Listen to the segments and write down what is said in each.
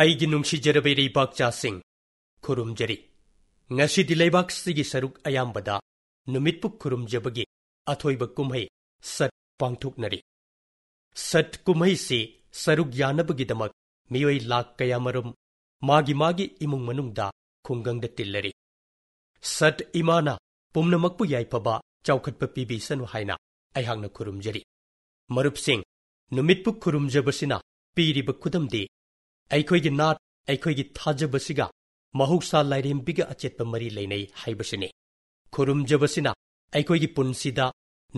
ꯑꯩꯒꯤ ꯅꯨꯡꯁꯤꯖꯔꯕ ꯏꯔꯩꯕꯥꯛꯆꯥꯁꯤꯡ ꯈꯨꯔꯨꯝꯖꯔꯤ ꯉꯁꯤꯗꯤ ꯂꯩꯕꯥꯛꯁꯤꯒꯤ ꯁꯔꯨꯛ ꯑꯌꯥꯝꯕꯗ ꯅꯨꯃꯤꯠꯄꯨ ꯈꯨꯔꯨꯝꯖꯕꯒꯤ ꯑꯊꯣꯏꯕ ꯀꯨꯝꯍꯩ ꯁꯠ ꯄꯥꯡꯊꯣꯛꯅꯔꯤ ꯁꯠ ꯀꯨꯝꯍꯩꯁꯤ ꯁꯔꯨꯛ ꯌꯥꯅꯕꯒꯤꯗꯃꯛ ꯃꯤꯑꯣꯏ ꯂꯥꯛ ꯀꯌꯥꯃꯔꯨꯝ ꯃꯥꯒꯤ ꯏꯃꯨꯡ ꯃꯅꯨꯡꯗ ꯈꯨꯡꯒꯪꯗ ꯇꯤꯜꯂꯔꯤ ꯁꯠ ꯏꯃꯥꯅ ꯄꯨꯝꯅꯃꯛꯄꯨ ꯌꯥꯏꯐꯕ ꯆꯥꯎꯈꯠꯄ ꯄꯤꯕꯤꯁꯅꯨ ꯍꯥꯏꯅ ꯑꯩꯍꯥꯛꯅ ꯈꯨꯔꯨꯝꯖꯔꯤ ꯃꯔꯨꯞꯁꯤꯡ ꯅꯨꯃꯤꯠꯄꯨ ꯈꯨꯔꯨꯝꯖꯕꯁꯤꯅ ꯄꯤꯔꯤꯕ ꯈꯨꯗꯝꯗꯤ ꯑꯩꯈꯣꯏꯒꯤ ꯅꯥꯠ ꯑꯩꯈꯣꯏꯒꯤ ꯊꯥꯖꯕꯁꯤꯒ ꯃꯍꯧꯁꯥ ꯂꯥꯏꯔꯦꯝꯕꯤꯒ ꯑꯆꯦꯠꯄ ꯃꯔꯤ ꯂꯩꯅꯩ ꯍꯥꯏꯕꯁꯤꯅꯤ ꯈꯨꯔꯨꯝꯖꯕꯁꯤꯅ ꯑꯩꯈꯣꯏꯒꯤ ꯄꯨꯟꯁꯤꯗ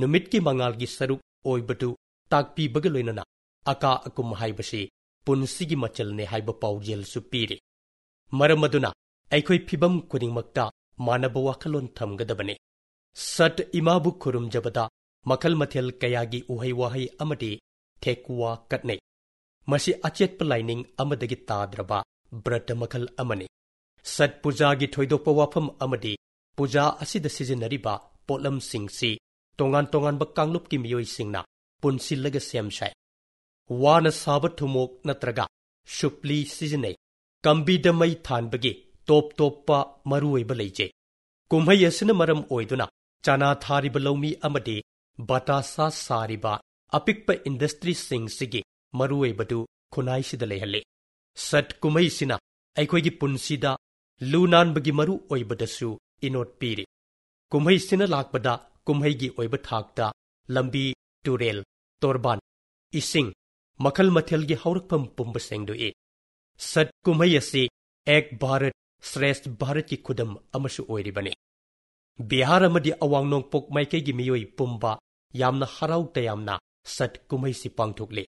ꯅꯨꯃꯤꯠꯀꯤ ꯃꯉꯥꯜꯒꯤ ꯁꯔꯨꯛ ꯑꯣꯏꯕꯗꯨ ꯇꯥꯛꯄꯤꯕꯒ ꯂꯣꯏꯅꯅ ꯑꯀꯥ ꯑꯀꯨꯝ ꯍꯥꯏꯕꯁꯤ ꯄꯨꯟꯁꯤꯒꯤ ꯃꯆꯜꯅꯦ ꯍꯥꯏꯕ ꯄꯥꯎꯖꯦꯜꯁꯨ ꯄꯤꯔꯤ ꯃꯔꯝ ꯑꯗꯨꯅ ꯑꯩꯈꯣꯏ ꯐꯤꯚꯝ ꯈꯨꯗꯤꯡꯃꯛꯇ ꯃꯥꯟꯅꯕ ꯋꯥꯈꯜꯂꯣꯟ ꯊꯝꯒꯗꯕꯅꯤ ꯁꯠ ꯏꯃꯥꯕꯨ ꯈꯨꯔꯨꯝꯖꯕꯗ ꯃꯈꯜ ꯃꯊꯦꯜ ꯀꯌꯥꯒꯤ ꯎꯍꯩ ꯋꯥꯍꯩ ꯑꯃꯗꯤ ꯊꯦꯛꯋꯥ ꯀꯠꯅꯩ ꯃꯁꯤ ꯑꯆꯦꯠꯄ ꯂꯥꯏꯅꯤꯡ ꯑꯃꯗꯒꯤ ꯇꯥꯗ꯭ꯔꯕ ꯕ꯭ꯔꯇ ꯃꯈꯜ ꯑꯃꯅꯤ ꯁꯠ ꯄꯨꯖꯥꯒꯤ ꯊꯣꯏꯗꯣꯛꯄ ꯋꯥꯐꯝ ꯑꯃꯗꯤ ꯄꯨꯖꯥ ꯑꯁꯤꯗ ꯁꯤꯖꯤꯟꯅꯔꯤꯕ ꯄꯣꯠꯂꯝꯁꯤꯡꯁꯤ ꯇꯣꯉꯥꯟ ꯇꯣꯉꯥꯟꯕ ꯀꯥꯡꯂꯨꯞꯀꯤ ꯃꯤꯑꯣꯏꯁꯤꯡꯅ ꯄꯨꯟꯁꯤꯜꯂꯒ ꯁꯦꯝ ꯁꯥꯏ ꯋꯥꯅ ꯁꯥꯕ ꯊꯨꯃꯣꯛ ꯅꯠꯇ꯭ꯔꯒ ꯁꯨꯞꯂꯤ ꯁꯤꯖꯤꯟꯅꯩ ꯀꯝꯕꯤꯗ ꯃꯩ ꯊꯥꯟꯕꯒꯤ ꯇꯣꯞ ꯇꯣꯞꯄ ꯃꯔꯨꯑꯣꯏꯕ ꯂꯩꯖꯩ ꯀꯨꯝꯍꯩ ꯑꯁꯤꯅ ꯃꯔꯝ ꯑꯣꯏꯗꯨꯅ ꯆꯥꯅꯥ ꯊꯥꯔꯤꯕ ꯂꯧꯃꯤ ꯑꯃꯗꯤ ꯕꯥꯇꯥꯁꯥ ꯁꯥꯔꯤꯕ ꯑꯄꯤꯛꯄ ꯏꯟꯗꯁꯇ꯭ꯔꯤꯁꯤꯡꯁꯤꯒꯤ ꯃꯔꯨꯑꯣꯏꯕꯗꯨ ꯈꯨꯟꯅꯥꯏꯁꯤꯗ ꯂꯩꯍꯜꯂꯤ ꯁꯠ ꯀꯨꯝꯍꯩꯁꯤꯅ ꯑꯩꯈꯣꯏꯒꯤ ꯄꯨꯟꯁꯤꯗ ꯂꯨ ꯅꯥꯟꯕꯒꯤ ꯃꯔꯨ ꯑꯣꯏꯕꯗꯁꯨ ꯏꯅꯣꯠ ꯄꯤꯔꯤ ꯀꯨꯝꯍꯩꯁꯤꯅ ꯂꯥꯛꯄꯗ ꯀꯨꯝꯍꯩꯒꯤ ꯑꯣꯏꯕ ꯊꯥꯛꯇ ꯂꯝꯕꯤ ꯇꯨꯔꯦꯜ ꯇꯣꯔꯕꯥꯟ ꯏꯁꯤꯡ ꯃꯈꯜ ꯃꯊꯦꯜꯒꯤ ꯍꯧꯔꯛꯐꯝ ꯄꯨꯝꯕ ꯁꯦꯡꯗꯣꯛꯏ ꯁꯠ ꯀꯨꯝꯍꯩ ꯑꯁꯤ ꯑꯦꯛ ꯚꯥꯔꯠ ꯁ꯭ꯔꯦꯁꯊ ꯚꯥꯔꯠꯀꯤ ꯈꯨꯗꯝ ꯑꯃꯁꯨ ꯑꯣꯏꯔꯤꯕꯅꯤ ꯕꯤꯍꯥꯔ ꯑꯃꯗꯤ ꯑꯋꯥꯡ ꯅꯣꯡꯄꯣꯛ ꯃꯥꯏꯀꯩꯒꯤ ꯃꯤꯑꯣꯏ ꯄꯨꯝꯕ ꯌꯥꯝꯅ ꯍꯔꯥꯎ ꯇꯌꯥꯝꯅ ꯁꯠ ꯀꯨꯝꯍꯩꯁꯤ ꯄꯥꯡꯊꯣꯛꯂꯤ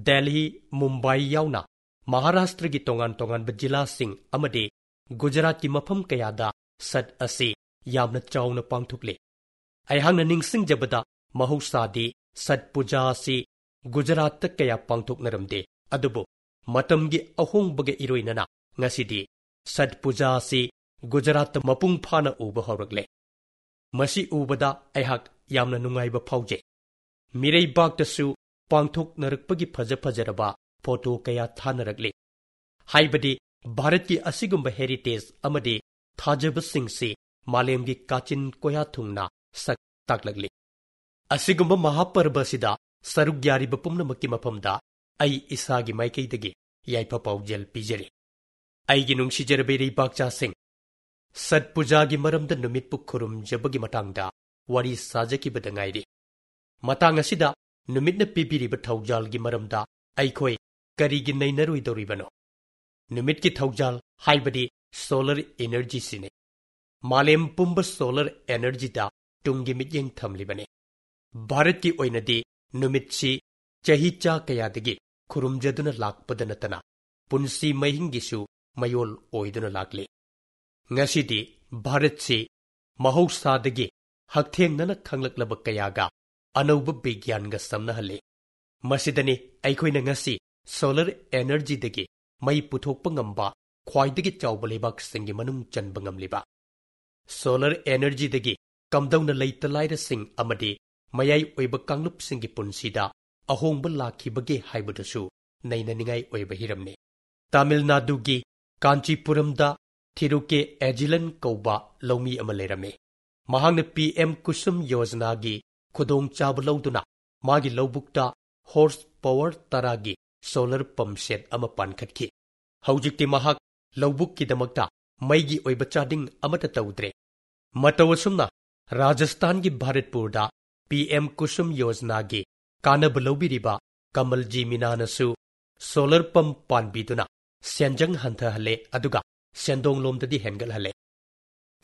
ꯗꯦꯜꯍꯤ ꯃꯨꯝꯕꯥꯏ ꯌꯥꯎꯅ ꯃꯍꯥꯔꯥꯁꯇ꯭ꯔꯒꯤ ꯇꯣꯉꯥꯟ ꯇꯣꯉꯥꯟꯕ ꯖꯤꯂꯥꯁꯤꯡ ꯑꯃꯗꯤ ꯒꯨꯖꯔꯥꯠꯀꯤ ꯃꯐꯝ ꯀꯌꯥꯗ ꯁꯠ ꯑꯁꯤ ꯌꯥꯝꯅ ꯆꯥꯎꯅ ꯄꯥꯡꯊꯣꯛꯂꯤ ꯑꯩꯍꯥꯛꯅ ꯅꯤꯡꯁꯤꯡꯖꯕꯗ ꯃꯍꯧꯁꯥꯗꯤ ꯁꯠ ꯄꯨꯖꯥ ꯑꯁꯤ ꯒꯨꯖꯔꯥꯠꯇ ꯀꯌꯥ ꯄꯥꯡꯊꯣꯛꯅꯔꯝꯗꯦ ꯑꯗꯨꯕꯨ ꯃꯇꯝꯒꯤ ꯑꯍꯣꯡꯕꯒ ꯏꯔꯣꯏꯅꯅ ꯉꯁꯤꯗꯤ ꯁꯠ ꯄꯨꯖꯥ ꯑꯁꯤ ꯒꯨꯖꯔꯥꯠꯇ ꯃꯄꯨꯡ ꯐꯥꯅ ꯎꯕ ꯍꯧꯔꯛꯂꯦ ꯃꯁꯤ ꯎꯕꯗ ꯑꯩꯍꯥꯛ ꯌꯥꯝꯅ ꯅꯨꯡꯉꯥꯏꯕ ꯐꯥꯎꯖꯩ ꯃꯤꯔꯩꯕꯥꯛꯇꯁꯨ ꯄꯥꯡꯊꯣꯛꯅꯔꯛꯄꯒꯤ ꯐꯖꯔꯕ ꯐꯣꯇꯣ ꯀꯌꯥ ꯊꯥꯅꯔꯛꯂꯤ ꯍꯥꯏꯕꯗꯤ ꯚꯥꯔꯠꯀꯤ ꯑꯁꯤꯒꯨꯝꯕ ꯍꯦꯔꯤꯇꯦꯖ ꯑꯃꯗꯤ ꯊꯥꯖꯕꯁꯤꯡꯁꯤ ꯃꯥꯂꯦꯝꯒꯤ ꯀꯥꯆꯤꯟ ꯀꯣꯌꯥ ꯊꯨꯡꯅ ꯁꯛ ꯇꯥꯛꯂꯛꯂꯤ ꯑꯁꯤꯒꯨꯝꯕ ꯃꯍꯥꯄꯔꯕ ꯑꯁꯤꯗ ꯁꯔꯨꯛ ꯌꯥꯔꯤꯕ ꯄꯨꯝꯅꯃꯛꯀꯤ ꯃꯐꯝꯗ ꯑꯩ ꯏꯁꯥꯒꯤ ꯃꯥꯏꯀꯩꯗꯒꯤ ꯌꯥꯏꯐ ꯄꯥꯎꯖꯦꯜ ꯄꯤꯖꯔꯤ ꯑꯩꯒꯤ ꯅꯨꯡꯁꯤꯖꯔꯕ ꯏꯔꯩꯕꯥꯛꯆꯥꯁꯤꯡ ꯁꯠ ꯄꯨꯖꯥꯒꯤ ꯃꯔꯝꯗ ꯅꯨꯃꯤꯠꯄꯨ ꯈꯨꯔꯨꯝꯖꯕꯒꯤ ꯃꯇꯥꯡꯗ ꯋꯥꯔꯤ ꯁꯥꯖꯈꯤꯕꯗ ꯉꯥꯏꯔꯤ ꯃꯇꯥꯡ ꯑꯁꯤꯗ ꯅꯨꯃꯤꯠꯅ ꯄꯤꯕꯤꯔꯤꯕ ꯊꯧꯖꯥꯜꯒꯤ ꯃꯔꯝꯗ ꯑꯩꯈꯣꯏ ꯀꯔꯤꯒꯤ ꯅꯩꯅꯔꯣꯏꯗꯧꯔꯤꯕꯅꯣ ꯅꯨꯃꯤꯠꯀꯤ ꯊꯧꯖꯥꯜ ꯍꯥꯏꯕꯗꯤ ꯁꯣꯂꯔ ꯏꯅꯔꯖꯤꯁꯤꯅꯤ ꯃꯥꯂꯦꯝ ꯄꯨꯝꯕ ꯁꯣꯂꯔ ꯑꯦꯅꯔꯖꯤꯗ ꯇꯨꯡꯒꯤ ಮಿꯠꯌꯦꯡ ꯊꯝꯂꯤꯕꯅꯤ ꯚꯥꯔꯠꯀꯤ ꯑꯣꯏꯅꯗꯤ ꯅꯨꯃꯤꯠꯁꯤ ꯆꯍꯤꯆꯥ ꯀꯌꯥꯗꯒꯤ ꯈꯨꯔꯨꯝꯖꯗꯨꯅ ꯂꯥꯛꯄꯗ ꯅꯠꯇꯅ ꯄꯨꯟꯁꯤ ꯃꯍꯤꯡꯒꯤꯁꯨ ꯃꯌꯣꯜ ꯑꯣꯏꯗꯨꯅ ꯂꯥꯛꯂꯤ ꯉꯁꯤꯗꯤ ꯚꯥꯔꯠꯁꯤ ꯃꯍꯧꯁꯥꯗꯒꯤ ꯍꯛꯊꯦꯡꯅꯅ ꯈꯪꯂꯛꯂꯕ ꯀꯌꯥꯒ ꯑꯅꯧꯕ ꯕꯤꯒ꯭ꯌꯥꯟꯒ ꯁꯝꯅꯍꯜꯂꯤ ꯃꯁꯤꯗꯅꯤ ꯑꯩꯈꯣꯏꯅ ꯉꯁꯤ ꯁꯣꯂꯔ ꯑꯦꯅꯔꯖꯤꯗꯒꯤ ꯃꯩ ꯄꯨꯊꯣꯛꯄ ꯉꯝꯕ ꯈ꯭ꯋꯥꯏꯗꯒꯤ ꯆꯥꯎꯕ ꯂꯩꯕꯥꯛꯁꯤꯡꯒꯤ ꯃꯅꯨꯡ ꯆꯟꯕ ꯉꯝꯂꯤꯕ ꯁꯣꯂꯔ ꯑꯦꯅꯔꯖꯤꯗꯒꯤ ꯀꯝꯗꯧꯅ ꯂꯩꯇ ꯂꯥꯏꯔꯁꯤꯡ ꯑꯃꯗꯤ ꯃꯌꯥꯏ ꯑꯣꯏꯕ ꯀꯥꯡꯂꯨꯞꯁꯤꯡꯒꯤ ꯄꯨꯟꯁꯤꯗ ꯑꯍꯣꯡꯕ ꯂꯥꯛꯈꯤꯕꯒꯦ ꯍꯥꯏꯕꯗꯨꯁꯨ ꯅꯩꯅꯅꯤꯡꯉꯥꯏ ꯑꯣꯏꯕ ꯍꯤꯔꯝꯅꯤ ꯇꯥꯃꯤꯜ ꯅꯥꯗꯨꯒꯤ ꯀꯥꯟꯆꯤꯄꯨꯔꯝꯗ ꯊꯤꯔꯨꯀꯦ ꯑꯦꯖꯤꯂꯟ ꯀꯧꯕ ꯂꯧꯃꯤ ꯑꯃ ꯂꯩꯔꯝꯃꯤ ꯃꯍꯥꯛꯅ PM ꯀꯨꯁꯨꯝ ꯌꯣꯖꯅꯥꯒꯤ ꯈꯨꯗꯣꯡꯆꯥꯕ ꯂꯧꯗꯨꯅ ꯃꯥꯒꯤ ꯂꯧꯕꯨꯛꯇ ꯍꯣꯔꯁ ꯄꯥꯋꯔ 10ꯒꯤ ꯁꯣꯂꯔ ꯄꯝꯞ ꯁꯦꯠ ꯑꯃ ꯄꯥꯟꯈꯠꯈꯤ ꯍꯧꯖꯤꯛꯇꯤ ꯃꯍꯥꯛ ꯂꯧꯕꯨꯛꯀꯤꯗꯃꯛꯇ ꯃꯩꯒꯤ ꯑꯣꯏꯕ ꯆꯥꯗꯤꯡ ꯑꯃꯠꯇ ꯇꯧꯗ꯭ꯔꯦ ꯃꯇꯧ ꯑꯁꯨꯝꯅ ꯔꯥꯖꯁꯊꯥꯟꯒꯤ ꯚꯥꯔꯠꯄꯨꯔꯗ PM ꯀꯨꯁꯨꯝ ꯌꯣꯖꯅꯥꯒꯤ ꯀꯥꯟꯅꯕ ꯂꯧꯕꯤꯔꯤꯕ ꯀꯃꯜꯖꯤ ꯃꯤꯅꯥꯅꯁꯨ ꯁꯣꯂꯔ ꯄꯝꯞ ꯄꯥꯟꯕꯤꯗꯨꯅ ꯁꯦꯟꯖꯪ ꯍꯟꯊꯍꯜꯂꯦ ꯑꯗꯨꯒ ꯁꯦꯟꯗꯣꯡꯂꯣꯝꯗꯗꯤ ꯍꯦꯟꯒꯠꯍꯜꯂꯦ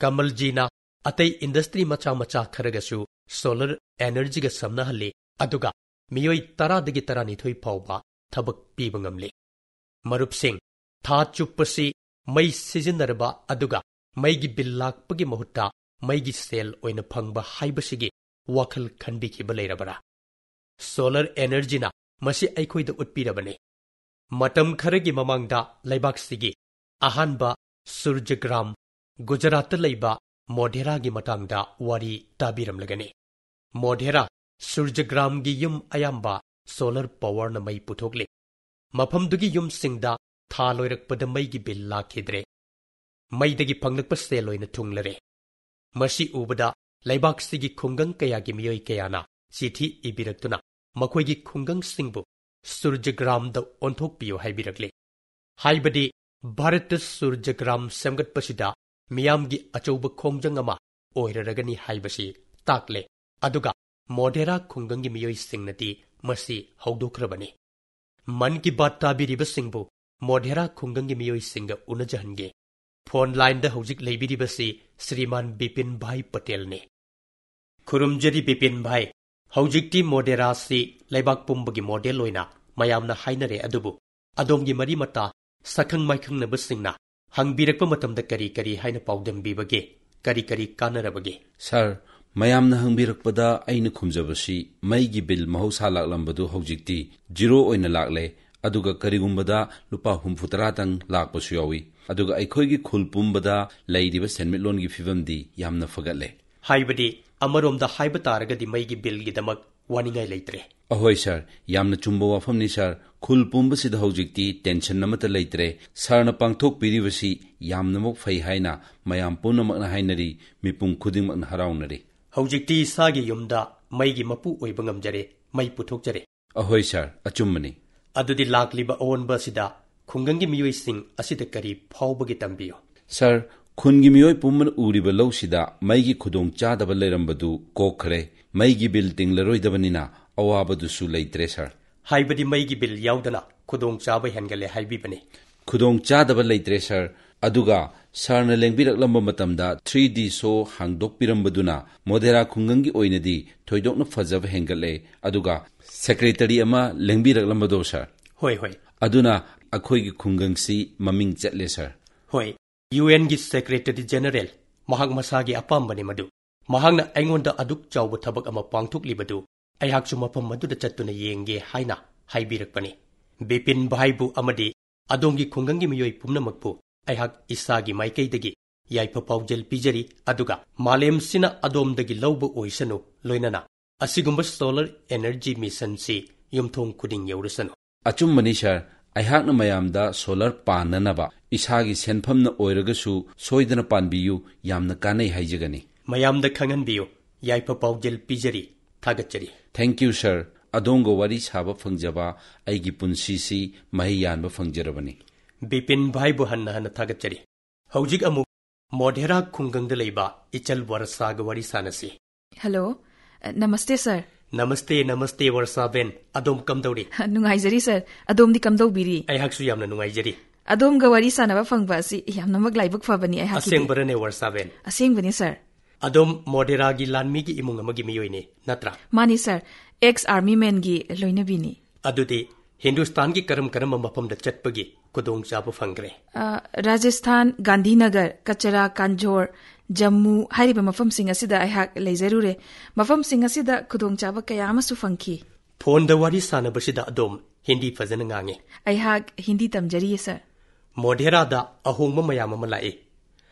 ꯀꯃꯜꯖꯤꯅ ꯑꯇꯩ ꯏꯟꯗꯁꯇ꯭ꯔꯤ ꯃꯆꯥ ꯃꯆꯥ ꯈꯔꯒꯁꯨ ꯁꯣꯂꯔ ꯑꯦꯅꯔꯖꯤꯒ ꯁꯝꯅꯍꯜꯂꯤ ꯑꯗꯨꯒ ꯃꯤꯑꯣꯏ 10ꯗꯒꯤ 12 ꯐꯥꯎꯕ ꯊꯕꯛ ꯄꯤꯕ ꯉꯝꯂꯤ ꯃꯔꯨꯞꯁꯤꯡ ꯊꯥ ꯆꯨꯞꯄꯁꯤ ꯃꯩ ꯁꯤꯖꯤꯟꯅꯔꯕ ꯑꯗꯨꯒ ꯃꯩꯒꯤ ꯕꯤꯜ ꯂꯥꯛꯄꯒꯤ ꯃꯍꯨꯠꯇ ꯃꯩꯒꯤ ꯁꯦꯜ ꯑꯣꯏꯅ ꯐꯪꯕ ꯍꯥꯏꯕꯁꯤꯒꯤ ꯋꯥꯈꯜ ꯈꯟꯕꯤꯈꯤꯕ ꯂꯩꯔꯕꯔꯥ ꯁꯣꯂꯔ ꯑꯦꯅꯔꯖꯤꯅ ꯃꯁꯤ ꯑꯩꯈꯣꯏꯗ ꯎꯠꯄꯤꯔꯕꯅꯤ ꯃꯇꯝ ꯈꯔꯒꯤ ꯃꯃꯥꯡꯗ ꯂꯩꯕꯥꯛꯁꯤꯒꯤ ꯑꯍꯥꯟꯕ ꯁꯨꯔꯖꯒ꯭ꯔꯥꯝ ꯒꯨꯖꯔꯥꯠꯇ ꯂꯩꯕ ꯃꯣꯙꯦꯔꯥꯒꯤ ꯃꯇꯥꯡꯗ ꯋꯥꯔꯤ ꯇꯥꯕꯤꯔꯝꯂꯒꯅꯤ ꯃꯣꯙꯦꯔꯥ ꯁꯨꯔꯖꯒ꯭ꯔꯥꯝꯒꯤ ꯌꯨꯝ ꯑꯌꯥꯝꯕ ꯁꯣꯂꯔ ꯄꯥꯋꯔꯅ ꯃꯩ ꯄꯨꯊꯣꯛꯂꯤ ꯃꯐꯝꯗꯨꯒꯤ ꯌꯨꯝꯁꯤꯡꯗ ꯊꯥ ꯂꯣꯏꯔꯛꯄꯗ ꯃꯩꯒꯤ ꯕꯤꯜ ꯂꯥꯛꯈꯤꯗ꯭ꯔꯦ꯫ ꯃꯩꯗꯒꯤ ꯐꯪꯂꯛꯄ ꯁꯦꯜ ꯑꯣꯏꯅ ꯊꯨꯡꯂꯔꯦ꯫ ꯃꯁꯤ ꯎꯕꯗ ꯂꯩꯕꯥꯛꯁꯤꯒꯤ ꯈꯨꯡꯒꯪ ꯀꯌꯥꯒꯤ ꯃꯤꯑꯣꯏ ꯀꯌꯥꯅ ꯆꯤꯊꯤ ꯏꯕꯤꯔꯛꯇꯨꯅ ꯃꯈꯣꯏꯒꯤ ꯈꯨꯡꯒꯪꯁꯤꯡꯕꯨ ꯁꯨꯔꯖꯒ꯭ꯔꯥꯝꯗ ꯑꯣꯟꯊꯣꯛꯄꯤꯌꯨ ꯍꯥꯏꯕꯤꯔꯛꯂꯤ꯫ ꯍꯥꯏꯕꯗꯤ ꯚꯥꯔꯠꯇ ꯁꯨꯔꯖꯒ꯭ꯔꯥꯝ ꯁꯦꯝꯒꯠꯄꯁꯤꯗ ꯃꯤꯌꯥꯝꯒꯤ ꯑꯆꯧꯕ ꯈꯣꯡꯖꯪ ꯑꯃ ꯑꯣꯏꯔꯔꯒꯅꯤ ꯍꯥꯏꯕꯁꯤ ꯇꯥꯛꯂꯦ꯫ ꯑꯗꯨꯒ ꯃꯣꯙꯦꯔꯥ ꯈꯨꯡꯒꯪꯒꯤ ꯃꯤꯑꯣꯏꯁꯤꯡꯅꯗꯤ ꯃꯁꯤ ꯍꯧꯗꯣꯛꯈ꯭ꯔꯕꯅꯤ꯫ ꯃꯟ ꯀꯤ ꯕꯥꯠ ꯇꯥꯕꯤꯔꯤꯕꯁꯤꯡꯕꯨ ꯃꯣꯙꯦꯔꯥ ꯈꯨꯡꯒꯪꯒꯤ ꯃꯤꯑꯣꯏꯁꯤꯡꯒ ꯎꯅꯖꯍꯟꯒꯦ꯫ ꯐꯣꯟ ꯂꯥꯏꯟꯗ ꯍꯧꯖꯤꯛ ꯂꯩꯕꯤꯔꯤꯕꯁꯤ శ్రీమాన్ ꯕꯤꯄꯤꯟ ꯚꯥꯏ ꯄꯇꯦꯜꯅꯤ꯫ ꯈꯨꯔꯨꯝꯖꯔꯤ ꯕꯤꯄꯤꯟ ꯚꯥꯏ, ꯍꯧꯖꯤꯛꯇꯤ ꯃꯣꯙꯦꯔꯥꯁꯤ ꯂꯩꯕꯥꯛ ꯄꯨꯝꯕꯒꯤ ꯃꯣꯗꯦꯜ ꯑꯣꯏꯅ ꯃꯌꯥꯝꯅ ꯍꯥꯏꯅꯔꯦ꯫ ꯑꯗꯨꯕꯨ ꯑꯗꯣꯝꯒꯤ ꯃꯔꯤ ꯃꯇꯥ ꯁꯛꯈꯪ ꯃꯥꯏꯈꯪꯅꯕꯁꯤꯡꯅ ꯍꯪꯕꯤꯔꯛꯄ ꯃꯇꯝꯗ ꯀꯔꯤ ꯀꯔꯤ ꯍꯥꯏꯅ ꯄꯥꯎꯗꯝꯕꯤꯕꯒꯦ? ꯀꯔꯤ ꯀꯔꯤ ꯀꯥꯟꯅꯔꯕꯒꯦ? ꯁꯥꯔ, ꯃꯌꯥꯝꯅ ꯍꯪꯕꯤꯔꯛꯄꯗ ꯑꯩꯅ ꯈꯨꯝꯖꯕꯁꯤ ꯃꯩꯒꯤ ꯕꯤꯜ ꯃꯍꯧꯁꯥ ꯂꯥꯛꯂꯝꯕꯗꯨ ꯍꯧꯖꯤꯛꯇꯤ ꯖꯤꯔꯣ ꯑꯣꯏꯅ ꯂꯥꯛꯂꯦ꯫ ꯑꯗꯨꯒ ꯀꯔꯤꯒꯨꯝꯕꯗ ꯂꯨꯄꯥ 60 ꯂꯥꯛꯄꯁꯨ ꯌꯥꯎꯏ꯫ ꯑꯗꯨꯒ ꯑꯩꯈꯣꯏꯒꯤ ꯈꯨꯜ ꯄꯨꯝꯕꯗ ꯂꯩꯔꯤꯕ ꯁꯦꯟꯃꯤꯠꯂꯣꯟꯒꯤ ꯐꯤꯕꯝꯗꯤ ꯌꯥꯝꯅ ꯐꯒꯠꯂꯦ꯫ ꯍꯥꯏꯕꯗꯤ ꯑꯃꯔꯣꯝꯗ ꯍꯥꯏꯕ ꯇꯥꯔꯒꯗꯤ ꯃꯩꯒꯤ ꯕꯤꯜꯒꯤꯗꯃꯛ ꯋꯥꯅꯤꯡꯉꯥꯏ ꯂꯩꯇ꯭ꯔꯦ꯫ ꯑꯍꯣꯏ ꯁꯥꯔ, ꯌꯥꯝꯅ ꯆꯨꯝꯕ ꯋꯥꯐꯝꯅꯤ ꯁꯥꯔ꯫ ꯈꯨꯜ ꯄꯨꯝꯕꯁꯤꯗ ꯍꯧꯖꯤꯛꯇꯤ ꯇꯦꯟꯁꯟ ꯑꯃꯠꯇ ꯂꯩꯇ꯭ꯔꯦ꯫ ꯁꯥꯔꯅ ꯄꯥꯡꯊꯣꯛꯄꯤꯔꯤꯕꯁꯤ ꯌꯥꯝꯅꯃꯛ ꯐꯩ ꯍꯥꯏꯅ ꯃꯌꯥꯝ ꯄꯨꯝꯅꯃꯛꯅ ꯍꯥꯏꯅꯔꯤ꯫ ꯃꯤꯄꯨꯝ ꯈꯨꯗꯤꯡꯃꯛꯅ ꯍꯔꯥꯎꯅꯔꯤ꯫ ꯍꯧꯖꯤꯛꯇꯤ ꯏꯁꯥꯒꯤ ꯌꯨꯝꯗ ꯃꯩꯒꯤ ꯃꯄꯨ ꯑꯣꯏꯕ ꯉꯝꯖꯔꯦ, ꯃꯩ ꯄꯨꯊꯣꯛꯆꯔꯦ꯫ ꯑꯍꯣꯏ ꯁꯥꯔ, ꯑꯆꯨꯝꯕꯅꯤ꯫ ꯑꯗꯨꯗꯤ ꯂꯥꯛꯂꯤꯕ ꯑꯑꯣꯟꯕ ꯑꯁꯤꯗ ꯈꯨꯡꯒꯪꯒꯤ ꯃꯤꯑꯣꯏꯁꯤꯡ ꯑꯁꯤꯗ ꯀꯔꯤ ꯐꯥꯎꯕꯒꯦ ꯇꯝꯕꯤꯌꯨ꯫ ꯁꯥꯔ, ꯈꯨꯟꯒꯤ ꯃꯤꯑꯣꯏ ꯄꯨꯝꯕꯅ ꯎꯔꯤꯕ ꯂꯧꯁꯤꯗ ꯃꯩꯒꯤ ꯈꯨꯗꯣꯡꯆꯥꯗꯕ ꯂꯩꯔꯝꯕꯗꯨ ꯀꯣꯛꯈ꯭ꯔꯦ꯫ ꯃꯩꯒꯤ ꯕꯤꯜ ꯇꯤꯡꯂꯔꯣꯏꯗꯕꯅꯤꯅ ꯑꯋꯥꯕꯗꯨꯁꯨ ꯂꯩꯇ꯭ꯔꯦ ꯁꯥꯔ꯫ ꯍꯥꯏꯕꯗꯤ ꯃꯩꯒꯤ ꯕꯤꯜ ꯌꯥꯎꯗꯅ ꯈꯨꯗꯣꯡꯆꯥꯕ ꯍꯦꯟꯒꯠꯂꯦ ꯍꯥꯏꯕꯤꯕꯅꯤ꯫ ꯈꯨꯗꯣꯡꯆꯥꯗꯕ ꯂꯩꯇ꯭ꯔꯦ ꯁꯥꯔ꯫ ꯑꯗꯨꯒ ꯁꯥꯔꯅ ꯂꯦꯡꯕꯤꯔꯛꯂꯝꯕ ꯃꯇꯝꯗ 3D ꯁꯣ ꯍꯥꯡꯗꯣꯛꯄꯤꯔꯝꯕꯗꯨꯅ ꯃꯣꯙꯦꯔꯥ ꯈꯨꯡꯒꯪꯒꯤ ꯑꯣꯏꯅꯗꯤ ꯊꯣꯏꯗꯣꯛꯅ ꯐꯖꯕ ꯍꯦꯟꯒꯠꯂꯦ꯫ ꯑꯗꯨꯒ ꯁꯦꯀ꯭ꯔꯦꯇꯔꯤ ꯑꯃ ꯂꯦꯡꯕꯤꯔꯛꯂꯝꯕꯗꯣ ꯁꯥꯔ, ꯍꯣꯏ ꯍꯣꯏ, ꯑꯗꯨꯅ ꯑꯩꯈꯣꯏꯒꯤ ꯈꯨꯡꯒꯪꯁꯤ ꯃꯃꯤꯡ ꯆꯠꯂꯦ ꯁꯥꯔ꯫ ꯍꯣꯏ, UNꯒꯤ ꯁꯦꯀ꯭ꯔꯦꯇꯔꯤ ꯖꯦꯅꯔꯦꯜ, ꯃꯍꯥꯛ ꯃꯁꯥꯒꯤ ꯑꯄꯥꯝꯕꯅꯤ ꯃꯗꯨ꯫ ꯃꯍꯥꯛꯅ ꯑꯩꯉꯣꯟꯗ ꯑꯗꯨꯛ ꯆꯥꯎꯕ ꯊꯕꯛ ꯑꯃ ꯄꯥꯡꯊꯣꯛꯂꯤꯕꯗꯨ ꯑꯩꯍꯥꯛꯁꯨ ꯃꯐꯝ ꯑꯗꯨꯗ ꯆꯠꯇꯨꯅ ꯌꯦꯡꯒꯦ ꯍꯥꯏꯅ ꯍꯥꯏꯕꯤꯔꯛꯄꯅꯤ꯫ ꯕꯤꯄꯤꯟ ꯚꯥꯏꯕꯨ ꯑꯃꯗꯤ ꯑꯗꯣꯝꯒꯤ ꯈꯨꯡꯒꯪꯒꯤ ꯃꯤꯑꯣꯏ ꯄꯨꯝꯅꯃꯛꯄꯨ ꯑꯩꯍꯥꯛ ꯏꯁꯥꯒꯤ ꯃꯥꯏꯀꯩꯗꯒꯤ ꯌꯥꯏꯐ ꯄꯥꯎꯖꯦꯜ ꯄꯤꯖꯔꯤ꯫ ꯑꯗꯨꯒ ꯃꯥꯂꯦꯝꯁꯤꯅ ꯑꯗꯣꯝꯗꯒꯤ ꯂꯧꯕ ꯑꯣꯏꯁꯅꯨ, ꯂꯣꯏꯅꯅ ꯑꯁꯤꯒꯨꯝꯕ ꯁꯣꯂꯔ ꯑꯦꯅꯔꯖꯤ ꯃꯤꯁꯟꯁꯤ ꯌꯨꯝꯊꯣꯡ ꯈꯨꯗꯤꯡ ꯌꯧꯔꯁꯅꯨ꯫ ꯑꯆꯨꯝꯕꯅꯤ ꯁꯥꯔ꯫ ꯑꯩꯍꯥꯛꯅ ꯃꯌꯥꯝꯗ ꯁꯣꯂꯔ ꯄꯥꯟꯅꯅꯕ ꯏꯁꯥꯒꯤ ꯁꯦꯟꯐꯝꯅ ꯑꯣꯏꯔꯒꯁꯨ ꯁꯣꯏꯗꯅ ꯄꯥꯟꯕꯤꯌꯨ, ꯌꯥꯝꯅ ꯀꯥꯟꯅꯩ ꯍꯥꯏꯖꯒꯅꯤ꯫ ꯃꯌꯥꯝꯗ ꯈꯪꯍꯟꯕꯤꯌꯨ꯫ ꯌꯥꯏꯐ ꯄꯥꯎꯖꯦꯜ ꯄꯤꯖꯔꯤ, ꯊꯥꯒꯠꯆꯔꯤ꯫ ꯊꯦꯡꯛ ꯌꯨ ꯁꯥꯔ꯫ ꯑꯗꯣꯝꯒ ꯋꯥꯔꯤ ꯁꯥꯕ ꯐꯪꯖꯕ ꯑꯩꯒꯤ ꯄꯨꯟꯁꯤꯁꯤ ꯃꯍꯩ ꯌꯥꯟꯕ ꯐꯪꯖꯔꯕꯅꯤ꯫ ꯕꯤꯄꯤꯟ ꯚꯥꯏꯕꯨ ꯍꯟꯅ ꯍꯟꯅ ꯊꯥꯒꯠꯆꯔꯤ꯫ ꯍꯧꯖꯤꯛ ꯑꯃꯨꯛ ꯃꯣꯙꯦꯔꯥ ꯈꯨꯡꯒꯪꯗ ꯂꯩꯕ ꯏꯆꯜ ꯋꯔꯁꯥꯒ ꯋꯥꯔꯤ ꯁꯥꯅꯁꯤ꯫ ꯍꯜꯂꯣ, ꯅꯃꯁꯇꯦ ꯁꯥꯔ꯫ ꯅꯃꯁꯇꯦ ꯅꯃꯁꯇꯦ ꯋꯔꯁꯥꯕꯦꯟ, ꯑꯗꯣꯝ ꯀꯝꯗꯧꯔꯤ? ꯅꯨꯡꯉꯥꯏꯖꯔꯤ ꯁꯥꯔ, ꯑꯗꯣꯝꯗꯤ ꯀꯝꯗꯧꯕꯤꯔꯤ? ꯑꯩꯍꯥꯛꯁꯨ ꯌꯥꯝꯅ ꯅꯨꯡꯉꯥꯏꯖꯔꯤ꯫ ꯑꯗꯣꯝꯒ ꯋꯥꯔꯤ ꯁꯥꯅꯕ ꯐꯪꯕ ꯑꯁꯤ ꯌꯥꯝꯅꯃꯛ ꯂꯥꯏꯕꯛ ꯐꯕꯅꯤ ꯑꯩꯍꯥꯛꯀꯤꯗꯤ꯫ ꯑꯁꯦꯡꯕꯔꯅꯦ ꯋꯔꯁꯥꯕꯦꯟ? ꯑꯁꯦꯡꯕꯅꯤ ꯁꯥꯔ꯫ ꯑꯗꯣꯝ ꯃꯣꯙꯦꯔꯥꯒꯤ ꯂꯥꯟꯃꯤꯒꯤ ꯏꯃꯨꯡ ꯑꯃꯒꯤ ꯃꯤꯑꯣꯏꯅꯤ, ꯅꯠꯇ꯭ꯔꯥ? ꯃꯥꯅꯤ ꯁꯥꯔ, ꯑꯦꯛꯁ ꯑꯥꯔꯃꯤ ꯃꯦꯟꯒꯤ ꯂꯣꯏꯅꯕꯤꯅꯤ꯫ ꯑꯗꯨꯗꯤ ꯍꯤꯟꯗꯨꯁꯇꯥꯟꯒꯤ ꯀꯔꯝꯕ ꯃꯐꯝꯗ ꯆꯠꯄꯒꯤ ꯈꯨꯗꯣꯡꯆꯥꯕ ꯐꯪꯈ꯭ꯔꯦ? ꯔꯥꯖꯁꯊꯥꯟ, ꯒꯥꯟꯙꯤꯅꯒꯔ, ꯀꯆꯔꯥ, ꯀꯥꯟꯖꯣꯔ, ꯖꯝꯃꯨ ꯍꯥꯏꯔꯤꯕ ꯃꯐꯝꯁꯤꯡ ꯑꯁꯤꯗ ꯑꯩꯍꯥꯛ ꯂꯩꯖꯔꯨꯔꯦ꯫ ꯃꯐꯝꯁꯤꯡ ꯑꯁꯤꯗ ꯈꯨꯗꯣꯡꯆꯥꯕ ꯀꯌꯥ ꯑꯃꯁꯨ ꯐꯪꯈꯤ꯫ ꯐꯣꯟꯗ ꯋꯥꯔꯤ ꯁꯥꯅꯕꯁꯤꯗ ꯑꯗꯣꯝ ꯍꯤꯟꯗꯤ ꯐꯖꯅ ꯉꯥꯡꯉꯤ꯫ ꯑꯩꯍꯥꯛ ꯍꯤꯟꯗꯤ ꯇꯝꯖꯔꯤꯌꯦ ꯁꯥꯔ꯫ ꯃꯣꯙꯦꯔꯥꯗ ꯑꯍꯣꯡꯕ ꯃꯌꯥꯝ ꯑꯃ ꯂꯥꯛꯏ꯫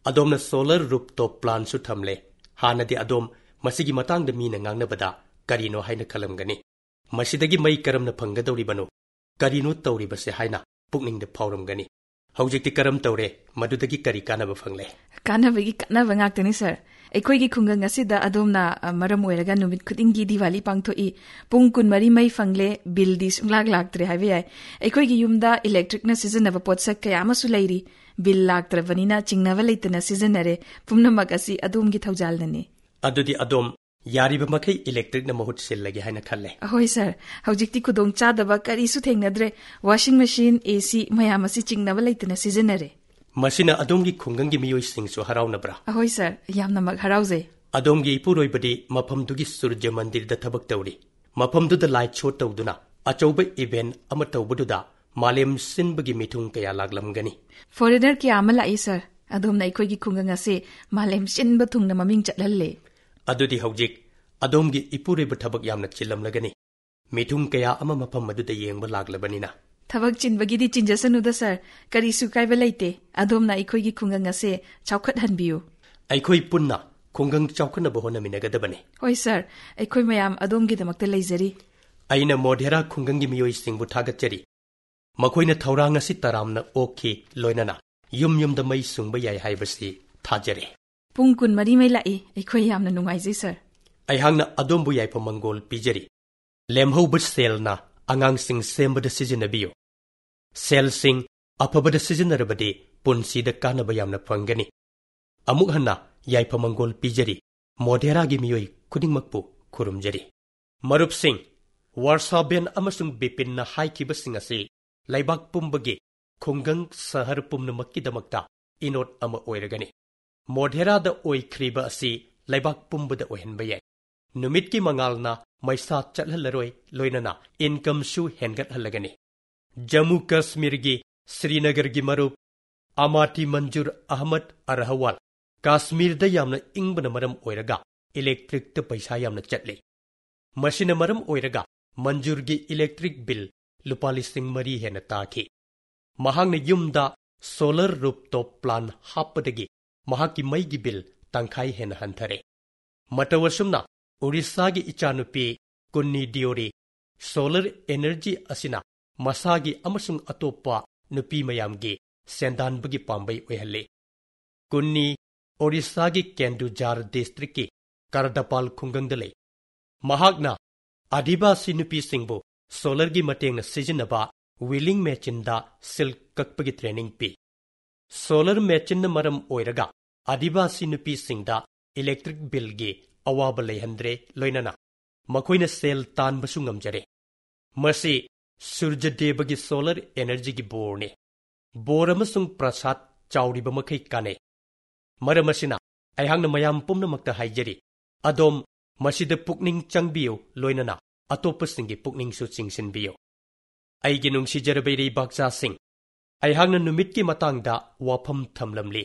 ꯑꯗꯣꯝꯅ ꯁꯣꯂꯔ ꯔꯨꯞꯇꯣꯞ ꯄ꯭ꯂꯥꯟꯁꯨ ꯊꯝꯂꯦ꯫ ꯍꯥꯟꯅꯗꯤ ꯑꯗꯣꯝ ꯃꯁꯤꯒꯤ ꯃꯇꯥꯡꯗ ꯃꯤꯅ ꯉꯥꯡꯅꯕꯗ ꯀꯔꯤꯅꯣ ꯍꯥꯏꯅ ꯈꯜꯂꯝꯒꯅꯤ꯫ ꯃꯁꯤꯗꯒꯤ ꯃꯩ ꯀꯔꯝꯅ ꯐꯪꯒꯗꯧꯔꯤꯕꯅꯣ, ꯀꯔꯤꯅꯣ ꯇꯧꯔꯤꯕꯁꯦ ꯍꯥꯏꯅ ꯄꯨꯛꯅꯤꯡꯗ ꯐꯥꯎꯔꯝꯒꯅꯤ꯫ ꯍꯧꯖꯤꯛꯇꯤ ꯀꯔꯝ ꯇꯧꯔꯦ? ꯃꯗꯨꯗꯒꯤ ꯀꯔꯤ ꯀꯥꯟꯅꯕ ꯐꯪꯂꯦ? ꯀꯥꯟꯅꯕꯒꯤ ꯀꯥꯟꯅꯕ ꯉꯥꯛꯇꯅꯤ ꯁꯥꯔ꯫ ꯑꯩꯈꯣꯏꯒꯤ ꯈꯨꯡꯒꯪ ꯑꯁꯤꯗ ꯑꯗꯣꯝꯅ ꯃꯔꯝ ꯑꯣꯏꯔꯒ ꯅꯨꯃꯤꯠ ꯈꯨꯗꯤꯡꯒꯤ ꯗꯤꯋꯥꯂꯤ ꯄꯥꯡꯊꯣꯛꯏ꯫ ꯄꯨꯡ 24 ꯃꯩ ꯐꯪꯂꯦ, ꯕꯤꯜꯗꯤ ꯁꯨꯡꯂꯥꯛ ꯂꯥꯛꯇ꯭ꯔꯦ ꯍꯥꯏꯕ ꯌꯥꯏ꯫ ꯑꯩꯈꯣꯏꯒꯤ ꯌꯨꯝꯗ ꯏꯂꯦꯛꯇ꯭ꯔꯤꯛꯅ ꯁꯤꯖꯤꯟꯅꯕ ꯄꯣꯠꯁꯛ ꯀꯌꯥ ꯑꯃꯁꯨ ꯂꯩꯔꯤ꯫ ꯕꯤꯜ ꯂꯥꯛꯇ꯭ꯔꯕꯅꯤꯅ ꯆꯤꯡꯅꯕ ꯂꯩꯇꯅ ꯁꯤꯖꯤꯟꯅꯔꯦ꯫ ꯄꯨꯝꯅꯃꯛ ꯑꯁꯤ ꯑꯗꯣꯝꯒꯤ ꯊꯧꯖꯥꯜꯅꯅꯤ꯫ ꯑꯗꯨꯗꯤ ꯑꯗꯣꯝ ꯌꯥꯔꯤꯕ ꯃꯈꯩ ꯏꯂꯦꯛꯇ꯭ꯔꯤꯛꯅ ꯃꯍꯨꯠ ꯁꯤꯜꯂꯒꯦ ꯍꯥꯏꯅ ꯈꯜꯂꯦ? ꯍꯣꯏ ꯁꯥꯔ, ꯍꯧꯖꯤꯛꯇꯤ ꯈꯨꯗꯣꯡꯆꯥꯗꯕ ꯀꯔꯤꯁꯨ ꯊꯦꯡꯅꯗ꯭ꯔꯦ꯫ ꯋꯥꯁꯤꯡ ꯃꯦꯁꯤꯟ, AC ꯃꯌꯥꯝ ꯑꯁꯤ ꯆꯤꯡꯅꯕ ꯂꯩꯇꯅ ꯁꯤꯖꯤꯟꯅꯔꯦ꯫ ꯃꯁꯤꯅ ꯑꯗꯣꯝꯒꯤ ꯈꯨꯡꯒꯪꯒꯤ ꯃꯤꯑꯣꯏꯁꯤꯡꯁꯨ ꯍꯔꯥꯎꯅꯕ꯭ꯔꯥ? ꯑꯍꯣꯏ ꯁꯥꯔ, ꯌꯥꯝꯅꯃꯛ ꯍꯔꯥꯎꯖꯩ꯫ ꯑꯗꯣꯝꯒꯤ ꯏꯄꯨꯔꯣꯏꯕꯗꯤ ꯃꯐꯝꯗꯨꯒꯤ ꯁꯨꯔꯖ ꯃꯟꯗꯤꯔꯗ ꯊꯕꯛ ꯇꯧꯔꯤ꯫ ꯃꯐꯝꯗꯨꯗ ꯂꯥꯏꯠ ꯁꯣ ꯇꯧꯗꯨꯅ ꯑꯆꯧꯕ ꯏꯚꯦꯟꯠ ꯑꯃ ꯇꯧꯕꯗꯨꯗ ꯃꯥꯂꯦꯝ ꯁꯤꯟꯕꯒꯤ ꯃꯤꯊꯨꯡ ꯀꯌా ꯂꯥꯛꯂꯝꯒꯅꯤ꯫ ꯐꯣꯔꯦꯅꯔ ꯀꯌꯥ ꯑꯃ ꯂꯥꯛꯏ ꯁꯥꯔ꯫ ꯑꯗꯣꯝꯅ ꯑꯩꯈꯣꯏꯒꯤ ꯈꯨꯡꯒꯪ ꯑꯁꯤ ꯃꯥꯂꯦꯝ ꯁꯤꯟꯕ ꯊꯨꯡꯅ ꯃꯃꯤꯡ ꯆꯠꯍꯜꯂꯦ꯫ ꯑꯗꯨꯗꯤ ꯍꯧꯖꯤꯛ ꯑꯗꯣꯝꯒꯤ ꯏꯄꯨꯔꯣꯏꯕ ꯊꯕꯛ ꯌꯥꯝꯅ ꯆꯤꯜꯂꯝꯂꯒꯅꯤ꯫ ꯃꯤꯊꯨꯡ ꯀꯌꯥ ꯑꯃ ꯃꯐꯝ ꯑꯗꯨꯗ ꯌꯦꯡꯕ ꯂꯥꯛꯂꯕꯅꯤꯅ꯫ ꯊꯕꯛ ꯆꯤꯟꯕꯒꯤꯗꯤ ꯆꯤꯟꯖꯁꯅꯨꯗ ꯁꯥꯔ, ꯀꯔꯤꯁꯨ ꯀꯥꯏꯕ ꯂꯩꯇꯦ꯫ ꯑꯗꯣꯝꯅ ꯑꯩꯈꯣꯏꯒꯤ ꯈꯨꯡꯒꯪ ꯑꯁꯤ ꯆꯥꯎꯈꯠꯍꯟꯕꯤꯌꯨ꯫ ꯑꯩꯈꯣꯏ ꯄꯨꯟꯅ ꯈꯨꯡꯒꯪ ꯆꯥꯎꯈꯠꯅꯕ ꯍꯣꯠꯅꯃꯤꯟꯅꯒꯗꯕꯅꯤ꯫ ꯍꯣꯏ ꯁꯥꯔ, ꯑꯩꯈꯣꯏ ꯃꯌꯥꯝ ꯑꯗꯣꯝꯒꯤꯗꯃꯛꯇ ꯂꯩꯖꯔꯤ꯫ ꯑꯩꯅ ꯃꯣꯙꯦꯔꯥ ꯈꯨꯡꯒꯪꯒꯤ ꯃꯤꯑꯣꯏꯁꯤꯡꯕꯨ ꯊꯥꯒꯠꯆꯔꯤ꯫ ꯃꯈꯣꯏꯅ ꯊꯧꯔꯥꯡ ꯑꯁꯤ ꯇꯔꯥꯝꯅ ꯑꯣꯛꯈꯤ ꯂꯣꯏꯅꯅ ꯌꯨꯝꯗ ꯃꯩ ꯁꯨꯡꯕ ꯌꯥꯏ ꯍꯥꯏꯕꯁꯤ ꯊꯥꯖꯔꯦ꯫ ꯄꯨꯡ 20 ꯃꯩ ꯂꯥꯛꯏ, ꯑꯩꯈꯣꯏ ꯌꯥꯝꯅ ꯅꯨꯡꯉꯥꯏꯖꯩ ꯁꯔ꯫ ꯑꯩꯍꯥꯛꯅ ꯑꯗꯣꯝꯕꯨ ꯌꯥꯏꯐ-ꯃꯪꯒꯣꯜ ꯄꯤꯖꯔꯤ꯫ ꯂꯦꯝꯍꯧꯕ ꯁꯦꯜꯅ ꯑꯉꯥꯡꯁꯤꯡ ꯁꯦꯝꯕꯗ ꯁꯤꯖꯤꯟꯅꯕꯤꯌꯨ꯫ ꯁꯦꯜꯁꯤꯡ ꯑꯐꯕꯗ ꯁꯤꯖꯤꯟꯅꯔꯕꯗꯤ ꯄꯨꯟꯁꯤꯗ ꯀꯥꯟꯅꯕ ꯌꯥꯝꯅ ꯐꯪꯒꯅꯤ꯫ ꯑꯃꯨꯛ ꯍꯟꯅ ꯌꯥꯏꯐ-ꯃꯪꯒꯣꯜ ꯄꯤꯖꯔꯤ꯫ ꯃꯣꯙꯦꯔꯥꯒꯤ ꯃꯤꯑꯣꯏ ꯈꯨꯗꯤꯡꯃꯛꯄꯨ ꯈꯨꯔꯨꯝꯖꯔꯤ꯫ ꯃꯔꯨꯞꯁꯤꯡ, ꯋꯥꯔꯁꯥꯕꯦꯟ ꯑꯃꯁꯨꯡ ꯕꯤꯄꯤꯟꯅ ꯍꯥꯏꯈꯤꯕꯁꯤꯡ ꯑꯁꯤ ꯂꯩꯕꯥꯛ ꯄꯨꯝꯕꯒꯤ ꯈꯨꯡꯒꯪ ꯁꯍꯔ ꯄꯨꯝꯅꯃꯛꯀꯤꯗꯃꯛꯇ ꯏꯅꯣꯠ ꯑꯃ ꯑꯣꯏꯔꯒꯅꯤ꯫ ꯃꯣꯙꯦꯔꯥꯗ ꯑꯣꯏꯈ꯭ꯔꯤꯕ ꯑꯁꯤ ꯂꯩꯕꯥꯛ ꯄꯨꯝꯕꯗ ꯑꯣꯏꯍꯟꯕ ꯌꯥꯏ꯫ ꯅꯨꯃꯤꯠꯀꯤ ꯃꯉꯥꯜꯅ ꯃꯩꯁꯥ ꯆꯠꯍꯜꯂꯔꯣꯏ, ꯂꯣꯏꯅꯅ ꯏꯟꯀꯝꯁꯨ ꯍꯦꯟꯒꯠꯍꯜꯂꯒꯅꯤ꯫ ꯖꯝꯃꯨ ꯀश्मीꯔꯒꯤ ಶ್ರೀನಗꯔꯒꯤ ꯃꯔꯨꯞ ꯑꯃꯥꯇꯤ ꯃꯟꯖꯨꯔ ꯑꯍꯃꯗ ꯑꯔꯍꯋꯥꯜ, ꯀश्मीꯔꯗ ꯌꯥꯝꯅ ꯏꯪꯕꯅ ꯃꯔꯝ ꯑꯣꯏꯔꯒ ꯏꯂꯦꯛꯇ꯭ꯔꯤꯛꯇ ꯄꯩꯁꯥ ꯌꯥꯝꯅ ꯆꯠꯂꯤ꯫ ꯃꯁꯤꯅ ꯃꯔꯝ ꯑꯣꯏꯔꯒ ꯃꯟꯖꯨꯔꯒꯤ ꯏꯂꯦꯛꯇ꯭ꯔꯤꯛ ꯕꯤꯜ ꯂꯨꯄꯥ 3,000 ꯍꯦꯟꯅ ꯇꯥꯈꯤ꯫ ꯃꯍꯥꯛꯅ ꯌꯨꯝꯗ ꯁꯣꯂꯔ ꯔꯨꯞꯇꯣꯞ ꯄ꯭ꯂꯥꯟ ꯍꯥꯞꯄꯗꯒꯤ ꯃꯍꯥꯛꯀꯤ ꯃꯩꯒꯤ ꯕꯤꯜ ꯇꯪꯈꯥꯏ ꯍꯦꯟꯅ ꯍꯟꯊꯔꯦ꯫ ꯃꯇꯧ ꯑꯁꯨꯝꯅ ꯑꯣꯔꯤꯁꯥꯒꯤ ꯏꯆꯥꯅꯨꯄꯤ ꯀꯨꯟꯅꯤ ꯗꯤꯑꯣꯔꯤ ꯁꯣꯂꯔ ꯑꯦꯅꯔꯖꯤ ꯑꯁꯤꯅ ꯃꯁꯥꯒꯤ ꯑꯃꯁꯨꯡ ꯑꯇꯣꯞꯄ ꯅꯨꯄꯤ ꯃꯌꯥꯝꯒꯤ ꯁꯦꯟꯗꯥꯟꯕꯒꯤ ꯄꯥꯝꯕꯩ ꯑꯣꯏꯍꯜꯂꯤ꯫ ꯀꯨꯟꯅꯤ ꯑꯣꯔꯤꯁꯥꯒꯤ ꯀꯦꯟꯗꯨꯓꯥꯔ ꯗꯤꯁꯇ꯭ꯔꯤꯛꯀꯤ ꯀꯔꯗꯄꯥꯜ ꯈꯨꯡꯒꯪꯗ ꯂꯩ꯫ ꯃꯍꯥꯛꯅ ꯑꯥꯗꯤꯕꯥꯁꯤ ꯅꯨꯄꯤꯁꯤꯡꯕꯨ ꯁꯣꯂꯔꯒꯤ ꯃꯇꯦꯡꯅ ꯁꯤꯖꯤꯟꯅꯕ ꯋꯤꯂꯤꯡ ꯃꯦꯆꯤꯟꯗ ꯁꯤꯜꯛ ꯀꯛꯄꯒꯤ ꯇ꯭ꯔꯦꯅꯤꯡ ꯄꯤ꯫ ꯁꯣꯂꯔ ꯃꯦꯆꯤꯟꯅ ꯃꯔꯝ ꯑꯣꯏꯔꯒ ꯑꯥꯗꯤꯕꯥꯁꯤ ꯅꯨꯄꯤꯁꯤꯡꯗ ꯏꯂꯦꯛꯇ꯭ꯔꯤꯛ ꯕꯤꯜꯒꯤ ꯑꯋꯥꯕ ꯂꯩꯍꯟꯗ꯭ꯔꯦ, ꯂꯣꯏꯅꯅ ꯃꯈꯣꯏꯅ ꯁꯦꯜ ꯇꯥꯟꯕꯁꯨ ꯉꯝꯖꯔꯦ꯫ ꯃꯁꯤ ꯁꯨꯔꯖꯗꯦꯕꯒꯤ ꯁꯣꯂꯔ ꯑꯦꯅꯔꯖꯤꯒꯤ ꯕꯣꯔꯅꯤ꯫ ꯕꯣꯔ ꯑꯃꯁꯨꯡ ꯄ꯭ꯔꯁꯥꯗ ꯆꯥꯎꯔꯤꯕ ꯃꯈꯩ ꯀꯥꯟꯅꯩ꯫ ꯃꯔꯝ ꯑꯁꯤꯅ ꯑꯩꯍꯥꯛꯅ ꯃꯌꯥꯝ ꯄꯨꯝꯅꯃꯛꯇ ꯍꯥꯏꯖꯔꯤ, ꯑꯗꯣꯝ ꯃꯁꯤꯗ ꯄꯨꯛꯅꯤꯡ ꯆꯪꯕꯤꯌꯨ, ꯂꯣꯏꯅꯅ ꯑꯇꯣꯞꯄꯁꯤꯡꯒꯤ ꯄꯨꯛꯅꯤꯡꯁꯨ ꯆꯤꯡꯁꯤꯟꯕꯤꯌꯨ꯫ ꯑꯩꯒꯤ ꯅꯨꯡꯁꯤꯖꯔꯕ ꯏꯔꯩꯕꯥꯛꯆꯥꯁꯤꯡ, ꯑꯩꯍꯥꯛꯅ ꯅꯨꯃꯤꯠꯀꯤ ꯃꯇꯥꯡꯗ ꯋꯥꯐꯝ ꯊꯝꯂꯝꯂꯤ꯫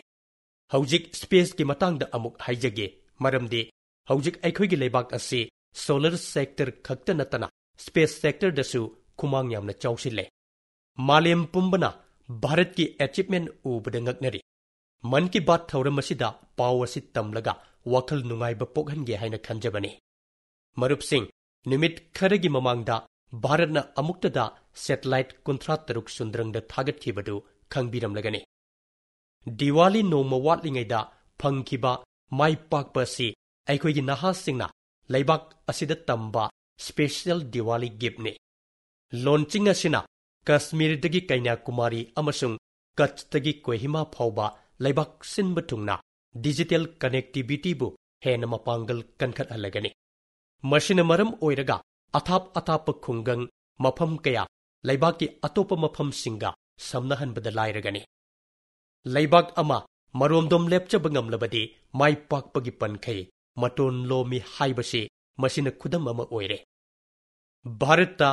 ꯍꯧꯖꯤꯛ ꯁ꯭ꯄꯦꯁꯀꯤ ꯃꯇꯥꯡꯗ ꯑꯃꯨꯛ ꯍꯥꯏꯖꯒꯦ, ꯃꯔꯝꯗꯤ ꯍꯧꯖꯤꯛ ꯑꯩꯈꯣꯏꯒꯤ ꯂꯩꯕꯥꯛ ꯑꯁꯤ ꯁꯣꯂꯔ ꯁꯦꯛꯇꯔ ꯈꯛꯇ ꯅꯠꯇꯅ ꯁ꯭ꯄꯦꯁ ꯁꯦꯛꯇꯔꯗꯁꯨ ꯈꯨꯃꯥꯡ ꯌꯥꯝꯅ ꯆꯥꯎꯁꯤꯜꯂꯦ꯫ ꯃꯥꯂꯦꯝ ꯄꯨꯝꯕꯅ ꯚꯥꯔꯠꯀꯤ ꯑꯦꯆꯤꯞꯃꯦꯟ ꯎꯕꯗ ꯉꯛꯅꯔꯤ꯫ ꯃꯟ ꯀꯤ ꯕꯥꯠ ꯊꯧꯔꯝ ꯑꯁꯤꯗ ꯄꯥꯎ ꯑꯁꯤ ꯇꯝꯂꯒ ꯋꯥꯈꯜ ꯅꯨꯡꯉꯥꯏꯕ ꯄꯣꯛꯍꯟꯒꯦ ꯍꯥꯏꯅ ꯈꯟꯖꯕꯅꯤ꯫ ꯃꯔꯨꯞꯁꯤꯡ, ꯅꯨꯃꯤꯠ ꯈꯔꯒꯤ ꯃꯃꯥꯡꯗ ꯚꯥꯔꯠꯅ ꯑꯃꯨꯛꯇꯗ ꯁꯦꯇꯦꯂꯥꯏꯠ 63 ꯁꯨꯟꯗ꯭ꯔꯪꯗ ꯊꯥꯒꯠꯈꯤꯕꯗꯨ ꯈꯪꯕꯤꯔꯝꯂꯒꯅꯤ꯫ ꯗꯤꯋꯥꯂꯤ ꯅꯣꯡꯃ ꯋꯥꯠꯂꯤꯉꯩꯗ ꯐꯪꯈꯤꯕ ꯃꯥꯏ ꯄꯥꯛꯄ ꯑꯁꯤ ꯑꯩꯈꯣꯏꯒꯤ ꯅꯍꯥꯁꯤꯡꯅ ꯂꯩꯕꯥꯛ ꯑꯁꯤꯗ ꯇꯝꯕ ꯁ꯭ꯄꯦꯁꯤꯌꯦꯜ ꯗꯤꯋꯥꯂꯤ ꯒꯤꯐꯠꯅꯤ꯫ ꯂꯣꯟꯆꯤꯡ ꯑꯁꯤꯅ ꯀश्मीꯔꯗꯒꯤ ꯀꯩꯅ꯭ꯌꯥꯀꯨꯃꯥꯔꯤ ꯑꯃꯁꯨꯡ ꯀꯆꯇꯒꯤ ꯀꯣꯍꯤꯃꯥ ꯐꯥꯎꯕ ꯂꯩꯕꯥꯛ ꯁꯤꯟꯕ ꯊꯨꯡꯅ ꯗꯤꯖꯤꯇꯦꯜ ꯀꯅꯦꯛꯇꯤꯕꯤꯇꯤꯕꯨ ꯍꯦꯟꯅ ꯃꯄꯥꯡꯒꯜ ꯀꯟꯈꯠꯍꯜꯂꯒꯅꯤ꯫ ꯃꯁꯤꯅ ꯃꯔꯝ ꯑꯣꯏꯔꯒ ꯑꯊꯥꯞ ꯑꯊꯥꯞꯄ ꯈꯨꯡꯒꯪ ꯃꯐꯝ ꯀꯌꯥ ꯂꯩꯕꯥꯛꯀꯤ ꯑꯇꯣꯞꯄ ꯃꯐꯝꯁꯤꯡꯒ ꯁꯝꯅꯍꯟꯕꯗ ꯂꯥꯏꯔꯒꯅꯤ꯫ ꯂꯩꯕꯥꯛ ꯑꯃ ꯃꯔꯣꯝꯗꯣꯝ ꯂꯦꯞꯆꯕ ꯉꯝꯂꯕꯗꯤ ꯃꯥꯏ ꯄꯥꯛꯄꯒꯤ ꯄꯟꯈꯩ ꯃꯇꯣꯟ ꯂꯣꯝꯃꯤ ꯍꯥꯏꯕꯁꯤ ꯃꯁꯤꯅ ꯈꯨꯗꯝ ꯑꯃ ꯑꯣꯏꯔꯦ꯫ ꯚꯥꯔꯠꯇ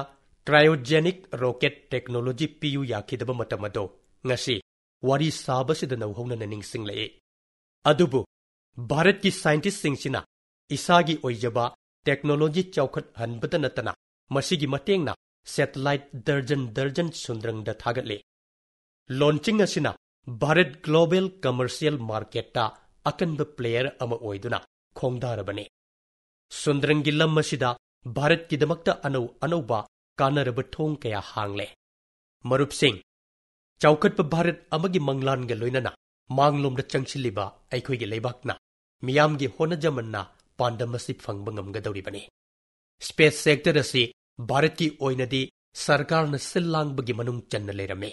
ꯀ꯭ꯔꯥꯏꯑꯣꯖꯦꯅꯤꯛ ꯔꯣꯀꯦꯠ ꯇꯦꯛꯅꯣꯂꯣꯖꯤ ꯄꯤꯌꯨ ꯌꯥꯈꯤꯗꯕ ꯃꯇꯝ ꯑꯗꯣ ꯉꯁꯤ ꯋꯥꯔꯤ ꯁꯥꯕꯁꯤꯗ ꯅꯧꯍꯧꯅꯅ ꯅꯤꯡꯁꯤꯡꯂꯛꯏ꯫ ꯑꯗꯨꯕꯨ ꯚꯥꯔꯠꯀꯤ ꯁꯥꯏꯟꯇꯤꯁꯠꯁꯤꯡꯁꯤꯅ ꯏꯁꯥꯒꯤ ꯑꯣꯏꯖꯕ ꯇꯦꯛꯅꯣꯂꯣꯖꯤ ꯆꯥꯎꯈꯠꯍꯟꯕꯇ ꯅꯠꯇꯅ ꯃꯁꯤꯒꯤ ꯃꯇꯦꯡꯅ ꯁꯦꯇꯦꯂꯥꯏꯠ ꯗꯔꯖꯟ ꯁꯨꯟꯗ꯭ꯔꯪꯗ ꯊꯥꯒꯠꯂꯤ꯫ ꯂꯣꯟꯆꯤꯡ ꯑꯁꯤꯅ ꯚꯥꯔꯠ ꯒ꯭ꯂꯣꯕꯦꯜ ꯀꯃꯔꯁꯤꯌꯦꯜ ꯃꯥꯔꯀꯦꯠꯇ ꯑꯀꯟꯕ ꯄ꯭ꯂꯦꯌꯔ ꯑꯃ ꯑꯣꯏꯗꯨꯅ ꯈꯣꯡꯗꯥꯔꯕꯅꯤ꯫ ꯁꯨꯟꯗ꯭ꯔꯪꯒꯤ ꯂꯝ ꯑꯁꯤꯗ ꯚꯥꯔꯠꯀꯤꯗꯃꯛꯇ ꯑꯅꯧ ꯑꯅꯧꯕ ꯀꯥꯟꯅꯔꯕ ꯊꯣꯡ ꯀꯌꯥ ꯍꯥꯡꯂꯦ꯫ ꯃꯔꯨꯞꯁꯤꯡ, ꯆꯥꯎꯈꯠꯄ ꯚꯥꯔꯠ ꯑꯃꯒꯤ ꯃꯪꯂꯥꯟꯒ ꯂꯣꯏꯅꯅ ꯃꯥꯡꯂꯣꯝꯗ ꯆꯪꯁꯤꯜꯂꯤꯕ ꯑꯩꯈꯣꯏꯒꯤ ꯂꯩꯕꯥꯛꯅ ꯃꯤꯌꯥꯝꯒꯤ ꯍꯣꯠꯅꯖꯃꯟꯅ ꯄꯥꯟꯗꯝ ꯑꯁꯤ ꯐꯪꯕ ꯉꯝꯒꯗꯧꯔꯤꯕꯅꯤ꯫ ꯁ꯭ꯄꯦꯁ ꯁꯦꯛꯇꯔ ꯑꯁꯤ ꯚꯥꯔꯠꯀꯤ ꯑꯣꯏꯅꯗꯤ ꯁꯔꯀꯥꯔꯅ ꯁꯤꯜ ꯂꯥꯡꯕꯒꯤ ꯃꯅꯨꯡ ꯆꯟꯅ ꯂꯩꯔꯝꯃꯤ꯫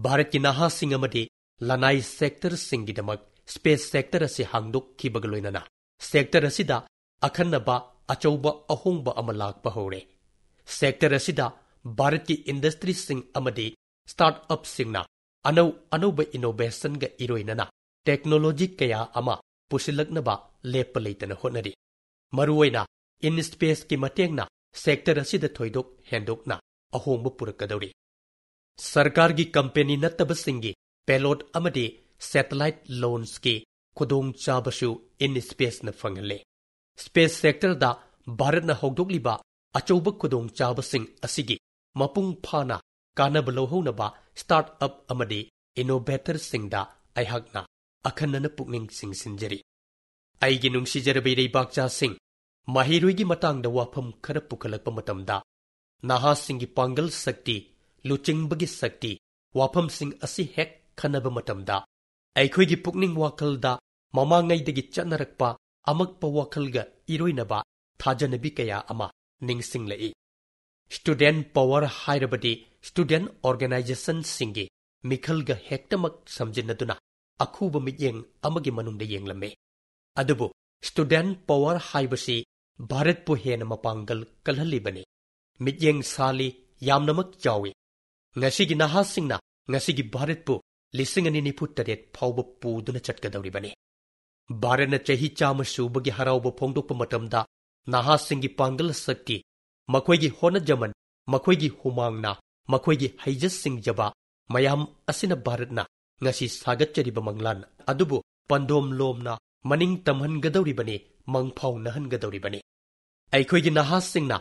ꯚꯥꯔꯠꯀꯤ ꯅꯍꯥꯁꯤꯡ ꯑꯃꯗꯤ ꯂꯅꯥꯏ ꯁꯦꯛꯇꯔꯁꯤꯡꯒꯤꯗꯃꯛ ꯁ꯭ꯄꯦꯁ ꯁꯦꯛꯇꯔ ꯑꯁꯤ ꯍꯥꯡꯗꯣꯛꯈꯤꯕꯒ ꯂꯣꯏꯅꯅ ꯁꯦꯛꯇꯔ ꯑꯁꯤꯗ ꯑꯈꯟꯅꯕ ꯑꯆꯧꯕ ꯑꯍꯣꯡꯕ ꯑꯃ ꯂꯥꯛꯄ ꯍꯧꯔꯦ꯫ ꯁꯦꯛꯇꯔ ꯑꯁꯤꯗ ꯚꯥꯔꯠꯀꯤ ꯏꯟꯗꯁꯇ꯭ꯔꯤꯁꯤꯡ ꯑꯃꯗꯤ ꯁ꯭ꯇꯥꯔꯠ ꯑꯞꯁꯤꯡꯅ ꯑꯅꯧ ꯑꯅꯧꯕ ꯏꯅꯣꯚꯦꯁꯟꯒ ꯏꯔꯣꯏꯅꯅ ꯇꯦꯛꯅꯣꯂꯣꯖꯤ ꯀꯌꯥ ꯑꯃ ꯄꯨꯁꯤꯜꯂꯛꯅꯕ ꯂꯦꯞꯄ ꯂꯩꯇꯅ ꯍꯣꯠꯅꯔꯤ꯫ ꯃꯔꯨꯑꯣꯏꯅ ꯏꯟ ꯁ꯭ꯄꯦꯁꯀꯤ ꯃꯇꯦꯡꯅ ꯁꯦꯛꯇꯔ ꯑꯁꯤꯗ ꯊꯣꯏꯗꯣꯛ ꯍꯦꯟꯗꯣꯛꯅ ꯑꯍꯣꯡꯕ ꯄꯨꯔꯛꯀꯗꯧꯔꯤ꯫ ꯁꯔꯀꯥꯔꯒꯤ ꯀꯝꯄꯦꯅꯤ ꯅꯠꯇꯕꯁꯤꯡꯒꯤ ꯄꯦꯂꯣꯠ ꯑꯃꯗꯤ ꯁꯦꯇꯦꯂꯥꯏꯠ ꯂꯣꯟꯆꯀꯤ ꯈꯨꯗꯣꯡꯆꯥꯕꯁꯨ ꯏꯟ ꯁ꯭ꯄꯦꯁꯅ ꯐꯪꯍꯜꯂꯦ꯫ ꯁ꯭ꯄꯦꯁ ꯁꯦꯛꯇꯔꯗ ꯚꯥꯔꯠꯅ ꯍꯧꯗꯣꯛꯂꯤꯕ ꯑꯆꯧꯕ ꯈꯨꯗꯣꯡꯆꯥꯕꯁꯤꯡ ꯑꯁꯤꯒꯤ ꯃꯄꯨꯡ ꯐꯥꯅ ꯀꯥꯟꯅꯕ ꯂꯧꯍꯧꯅꯕ ꯁ꯭ꯇꯥꯔꯠ ꯑꯞ ꯑꯃꯗꯤ ꯏꯅꯣꯚꯦꯇꯔꯁꯤꯡꯗ ꯑꯩꯍꯥꯛꯅ ꯑꯈꯟꯅꯅ ꯄꯨꯛꯅꯤꯡ ꯆꯤꯡꯁꯤꯟꯖꯔꯤ꯫ ꯑꯩꯒꯤ ꯅꯨꯡꯁꯤꯖꯔꯕ ꯏꯔꯩꯕꯥꯛꯆꯥꯁꯤꯡ, ꯃꯍꯩꯔꯣꯏꯒꯤ ꯃꯇꯥꯡꯗ ꯋꯥꯐꯝ ꯈꯔ ꯄꯨꯈꯠꯂꯛꯄ ꯃꯇꯝꯗ ꯅꯍꯥꯁꯤꯡꯒꯤ ꯄꯥꯡꯒꯜ ꯁꯛꯇꯤ ꯂꯨꯆꯤꯡꯕꯒꯤ ꯁꯛꯇꯤ ꯋꯥꯐꯝꯁꯤꯡ ꯑꯁꯤ ꯍꯦꯛ ꯈꯟꯅꯕ ꯃꯇꯝꯗ ꯑꯩꯈꯣꯏꯒꯤ ꯄꯨꯛꯅꯤꯡ ꯋꯥꯈꯜꯗ ꯃꯃꯥꯡꯉꯩꯗꯒꯤ ꯆꯠꯅꯔꯛꯄ ꯑꯃꯛꯄ ꯋꯥꯈꯜꯒ ꯏꯔꯣꯏꯅꯕ ꯊꯥꯖꯅꯕꯤ ꯀꯌꯥ ꯑꯃ ꯅꯤꯡꯁꯤꯡꯂꯛꯏ꯫ ꯁ꯭ꯇꯨꯗꯦꯟꯠ ꯄꯥꯋꯔ ꯍꯥꯏꯔꯕꯗꯤ ꯁ꯭ꯇꯨꯗꯦꯟꯠ ꯑꯣꯔꯒꯅꯥꯏꯖꯦꯁꯟꯁꯤꯡꯒꯤ ꯃꯤꯈꯜꯒ ꯍꯦꯛꯇꯃꯛ ꯁꯝꯖꯤꯟꯅꯗꯨꯅ ꯑꯈꯨꯕ ꯃꯤꯠꯌꯦꯡ ꯑꯃꯒꯤ ꯃꯅꯨꯡꯗ ꯌꯦꯡꯂꯝꯃꯤ꯫ ꯑꯗꯨꯕꯨ ꯁ꯭ꯇꯨꯗꯦꯟꯠ ꯄꯥꯋꯔ ꯍꯥꯏꯕꯁꯤ ꯚꯥꯔꯠꯄꯨ ꯍꯦꯟꯅ ꯃꯄꯥꯡꯒꯜ ꯀꯜꯍꯜꯂꯤꯕꯅꯤ, ꯃꯤꯠꯌꯦꯡ ꯁꯥꯜꯂꯤ, ꯌꯥꯝꯅꯃꯛ ꯆꯥꯎꯏ꯫ ꯉꯁꯤꯒꯤ ꯅꯍꯥꯁꯤꯡꯅ ꯉꯁꯤꯒꯤ ꯚꯥꯔꯠꯄꯨ 2048 ꯐꯥꯎꯕ ꯄꯨꯗꯨꯅ ꯆꯠꯀꯗꯧꯔꯤꯕꯅꯤ꯫ ꯚꯥꯔꯠꯅ ꯆꯍꯤ 100 ꯁꯨꯕꯒꯤ ꯍꯔꯥꯎꯕ ꯐꯣꯡꯗꯣꯛꯄ ꯃꯇꯝꯗ ꯅꯍꯥꯁꯤꯡꯒꯤ ꯄꯥꯡꯒꯜ ꯁꯛꯇꯤ, ꯃꯈꯣꯏꯒꯤ ꯍꯣꯠꯅꯖꯃꯟ, ꯃꯈꯣꯏꯒꯤ ꯍꯨꯃꯥꯡꯅ, ꯃꯈꯣꯏꯒꯤ ꯍꯩꯖ ꯁꯤꯡꯖꯕ ꯃꯌꯥꯝ ꯑꯁꯤꯅ ꯚꯥꯔꯠꯅ ꯉꯁꯤ ꯁꯥꯒꯠꯆꯔꯤꯕ ꯃꯪꯂꯥꯟ ꯑꯗꯨꯕꯨ ꯄꯟꯗꯣꯝꯂꯣꯝꯅ ꯃꯅꯤꯡ ꯇꯝꯍꯟꯒꯗꯧꯔꯤꯕꯅꯤ, ꯃꯪꯐꯥꯎꯅꯍꯟꯒꯗꯧꯔꯤꯕꯅꯤ꯫ ꯑꯩꯈꯣꯏꯒꯤ ꯅꯍꯥꯁꯤꯡꯅ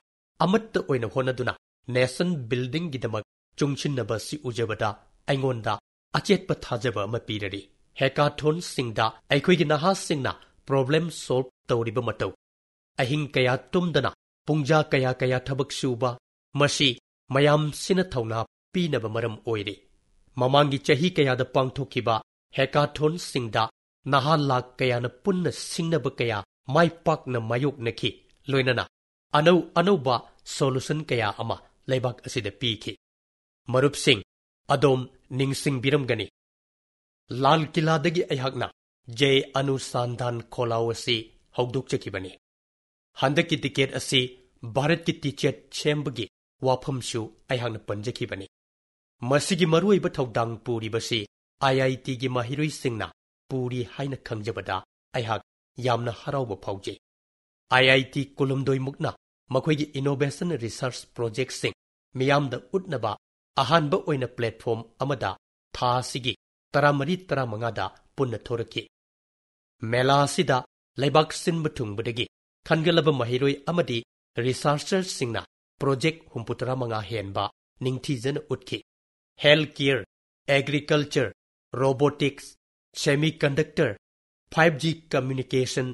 ꯑꯃꯠꯇ ꯑꯣꯏꯅ ꯍꯣꯠꯅꯗꯨꯅ ꯅꯦꯁꯟ ꯕꯤꯜꯗꯤꯡꯒꯤꯗꯃꯛ ꯆꯨꯡꯁꯤꯟꯅꯕ ꯑꯁꯤ ꯎꯖꯕꯗ ꯑꯩꯉꯣꯟꯗ ꯑꯆꯦꯠꯄ ꯊꯥꯖꯕ ꯑꯃ ꯄꯤꯔꯔꯤ꯫ ꯍꯦꯀꯥꯊꯣꯟꯁꯤꯡꯗ ꯑꯩꯈꯣꯏꯒꯤ ꯅꯍꯥꯁꯤꯡꯅ ꯄ꯭ꯔꯣꯕ꯭ꯂꯦꯝ ꯁꯣꯜꯕ ꯇꯧꯔꯤꯕ ꯃꯇꯧ, ꯑꯍꯤꯡ ꯀꯌꯥ ꯇꯨꯝꯗꯅ ꯄꯨꯡꯖꯥ ꯀꯌꯥ ꯊꯕꯛ ꯁꯨꯕ, ꯃꯁꯤ ꯃꯌꯥꯝꯁꯤꯅ ꯊꯧꯅꯥ ꯄꯤꯅꯕ ꯃꯔꯝ ꯑꯣꯏꯔꯤ꯫ ꯃꯃꯥꯡꯒꯤ ꯆꯍꯤ ꯀꯌꯥꯗ ꯄꯥꯡꯊꯣꯛꯈꯤꯕ ꯍꯦꯀꯥꯊꯣꯟꯁꯤꯡꯗ ꯅꯍꯥ ꯂꯥꯛ ꯀꯌꯥꯅ ꯄꯨꯟꯅ ꯁꯤꯡꯅꯕ ꯀꯌꯥ ꯃꯥꯏ ꯄꯥꯛꯅ ꯃꯥꯌꯣꯛꯅꯈꯤ, ꯂꯣꯏꯅꯅ ꯑꯅꯧ-ꯑꯅꯧꯕ ꯁꯣꯂꯨꯁꯟ ꯀꯌꯥ ꯑꯃ ꯂꯩꯕꯥꯛ ꯑꯁꯤꯗ ꯄꯤꯈꯤ꯫ ꯃꯔꯨꯞꯁꯤꯡ, ꯑꯗꯣꯝ ꯅꯤꯡꯁꯤꯡꯕꯤꯔꯝꯒꯅꯤ, ꯂꯥꯜ ꯀꯤꯂꯥꯗꯒꯤ ꯑꯩꯍꯥꯛꯅ ꯖꯦ ꯑꯅꯨꯁꯥꯟꯙꯥꯟ ꯈꯣꯂꯥꯎ ꯑꯁꯤ ꯍꯧꯗꯣꯛꯆꯈꯤꯕꯅꯤ꯫ ꯍꯟꯗꯛꯀꯤ ꯇꯤꯀꯦꯠ ꯑꯁꯤ ꯚꯥꯔꯠꯀꯤ ꯇꯤꯆꯦꯠ ꯁꯦꯝꯕꯒꯤ ꯋꯥꯐꯝꯁꯨ ꯑꯩꯍꯥꯛꯅ ꯄꯟꯖꯈꯤꯕꯅꯤ꯫ ꯃꯁꯤꯒꯤ ꯃꯔꯨꯑꯣꯏꯕ ꯊꯧꯗꯥꯡ ꯄꯨꯔꯤꯕꯁꯤ IITꯒꯤ ꯃꯍꯩꯔꯣꯏꯁꯤꯡꯅ ꯄꯨꯔꯤ ꯍꯥꯏꯅ ꯈꯪꯖꯕꯗ ꯑꯩꯍꯥꯛ ꯌꯥꯝꯅ ꯍꯔꯥꯎꯕ ꯐꯥꯎꯖꯩ꯫ IIT 12ꯃꯨꯛꯅ ꯃꯈꯣꯏꯒꯤ ꯏꯅꯣꯚꯦꯁꯟ ꯔꯤꯁꯔꯆ ꯄ꯭ꯔꯣꯖꯦꯛꯠꯁꯤꯡ ꯃꯤꯌꯥꯝꯗ ꯎꯠꯅꯕ ꯑꯍꯥꯟꯕ ꯑꯣꯏꯅ ꯄ꯭ꯂꯦꯠꯐꯣꯔꯝ ꯑꯃꯗ ꯊꯥ ꯑꯁꯤꯒꯤ 13-15ꯗ ꯄꯨꯟꯅ ꯊꯣꯔꯛꯈꯤ꯫ ꯃꯦꯂꯥ ꯑꯁꯤꯗ ꯂꯩꯕꯥꯛ ꯁꯤꯟꯕ ꯊꯨꯡꯕꯗꯒꯤ ꯈꯟꯒꯠꯂꯕ ꯃꯍꯩꯔꯣꯏ ꯑꯃꯗꯤ ꯔꯤꯁꯥꯔꯆꯔꯁꯤꯡꯅ ꯄ꯭ꯔꯣꯖꯦꯛꯠ 65 ꯍꯦꯟꯕ ꯅꯤꯡꯊꯤꯖꯅ ꯎꯠꯈꯤ꯫ Health care, agriculture, robotics, semiconductor, 5G communication